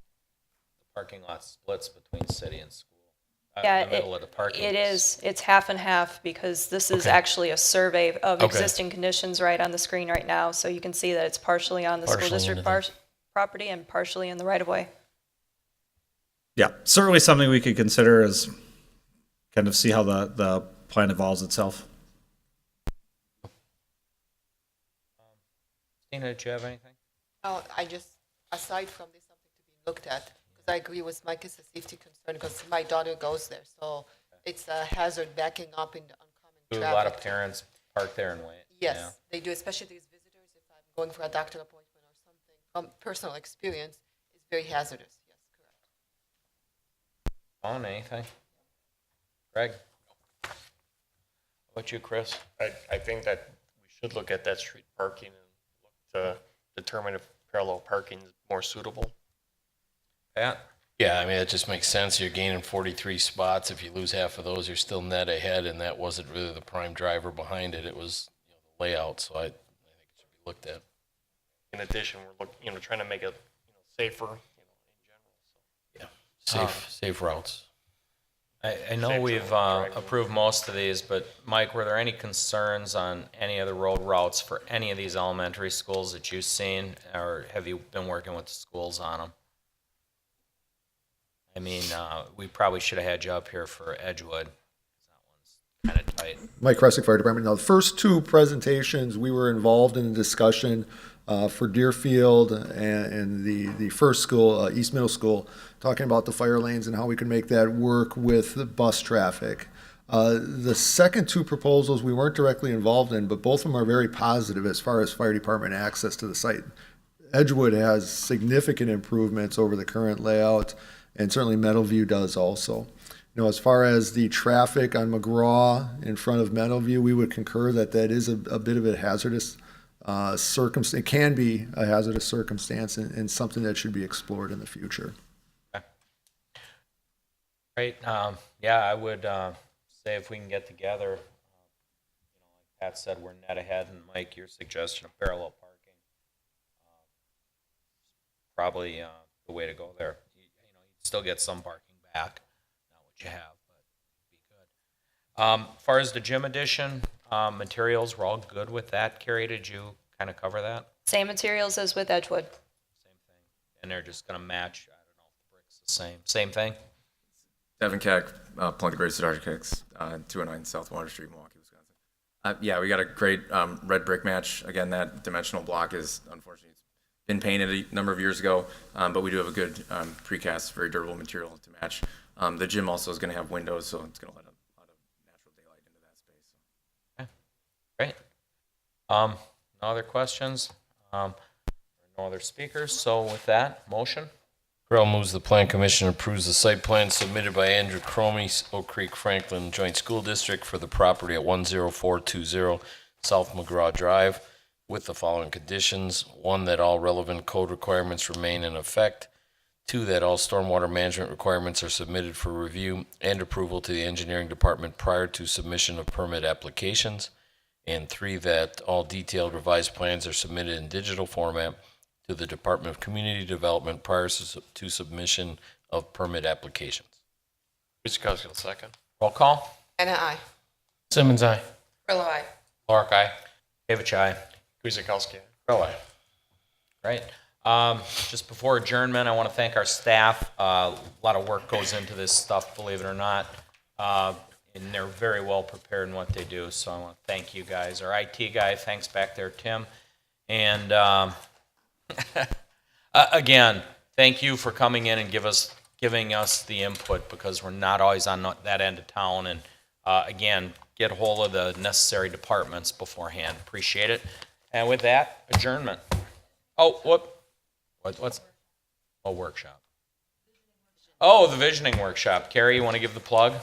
parking lot splits between city and school. Yeah, In the middle of the parking. it is. It's half and half because this is Okay. actually a survey of Okay. existing conditions right on the screen right now. So you can see that it's partially on the school Partially district into property and partially in the right of way. Yeah, certainly something we could consider is kind of see how the plan evolves itself. Tina, did you have anything? No, I just, aside from this, something to be looked at, because I agree with Mike, it's a safety concern, because my daughter goes there, so it's a hazard backing up in the oncoming Do traffic. a lot of parents park there and wait? Yes, Yeah. they do, especially these visitors, if I'm going for a doctor appointment or something, from personal experience, is very hazardous. Yes, correct. On anything? Greg? How about you, Chris? I think that we should look at that street parking and look to determine if parallel parking is more suitable. Pat? Yeah, I mean, it just makes sense. You're gaining 43 spots. If you lose half of those, you're still net ahead, and that wasn't really the prime driver behind it. It was the layout, so I think it should be looked at. In addition, we're looking, trying to make it safer, in general. So. Yeah, safe routes. I know we've approved most of these, but Mike, were there any concerns on any of the road routes for any of these elementary schools that you've seen, or have you been working with the schools on them? I mean, we probably should have had you up here for Edgewood. That one's kind of tight. Mike Kresick, Fire Department. Now, the first two presentations, we were involved in the discussion for Deerfield and the first school, East Middle School, talking about the fire lanes and how we could make that work with the bus traffic. The second two proposals we weren't directly involved in, but both of them are very positive as far as fire department access to the site. Edgewood has significant improvements over the current layout, and certainly Meadowview does also. You know, as far as the traffic on McGraw in front of Meadowview, we would concur that that is a bit of a hazardous circumstance. It can be a hazardous circumstance and something that should be explored in the future. Okay. Great. Yeah, I would say if we can get together, like Pat said, we're net ahead, and Mike, your suggestion of parallel parking, probably the way to go there. You still get some parking back, not what you have, but it'd be good. As far as the gym addition, materials, we're all good with that. Carrie, did you kind of cover that? Same materials as with Edgewood. Same thing. And they're just going to match, I don't know if the brick's the same. Same thing? Devin Cack, Plunkett Research Architects, 209 South Water Street, Milwaukee, Wisconsin. Yeah, we got a great red brick match. Again, that dimensional block is unfortunately been painted a number of years ago, but we do have a good precast, very durable material to match. The gym also is going to have windows, so it's going to let a lot of natural daylight into that space. Okay, great. No other questions? No other speakers. So with that, motion? Correll moves the Plan Commission approves the site plan submitted by Andrew Cromie, Oak Creek Franklin Joint School District for the property at 10420 South McGraw Drive, with the following conditions. 1, that all relevant code requirements remain in effect. 2, that all stormwater management requirements are submitted for review and approval to the engineering department prior to submission of permit applications. And 3, that all detailed revised plans are submitted in digital format to the Department of Community Development prior to submission of permit applications. Guzekowski will second. Roll call. Anna, aye. Simmons, aye. Grillo, aye. Clark, aye. David, aye. Guzekowski. Right. Just before adjournment, I want to thank our staff. A lot of work goes into this stuff, believe it or not. And they're very well prepared in what they do. So I want to thank you guys. Our IT guy, thanks back there, Tim. And again, thank you for coming in and giving us the input, because we're not always on that end of town. And again, get a hold of the necessary departments beforehand. Appreciate it. And with that, adjournment. Oh, what's a workshop? Oh, the visioning workshop. Carrie, you want to give the plug?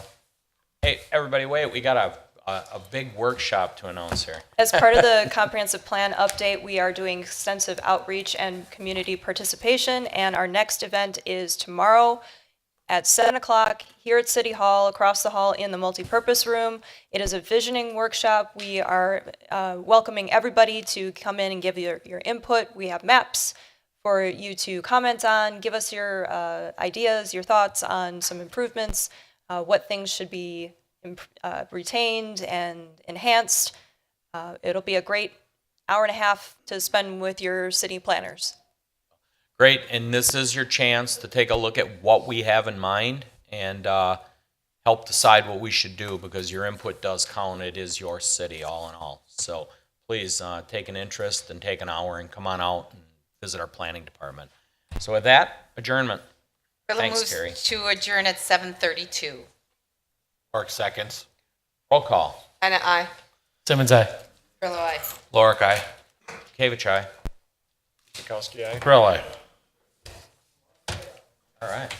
Hey, everybody, wait. We got a big workshop to announce here. As part of the comprehensive plan update, we are doing extensive outreach and community participation, and our next event is tomorrow at 7 o'clock here at City Hall, across the hall in the multipurpose room. It is a visioning workshop. We are welcoming everybody to come in and give your input. We have maps for you to comment on, give us your ideas, your thoughts on some improvements, what things should be retained and enhanced. It'll be a great hour and a half to spend with your city planners. Great, and this is your chance to take a look at what we have in mind and help decide what we should do, because your input does count. It is your city, all in all. So please take an interest and take an hour and come on out and visit our planning department. So with that, adjournment. Thanks, Carrie. To adjourn at 7:32. Clark seconds. Roll call. Anna, aye. Simmons, aye. Grillo, aye. Lorick, aye. Kavich, aye. Kirkowski, aye. Krill, aye. All right.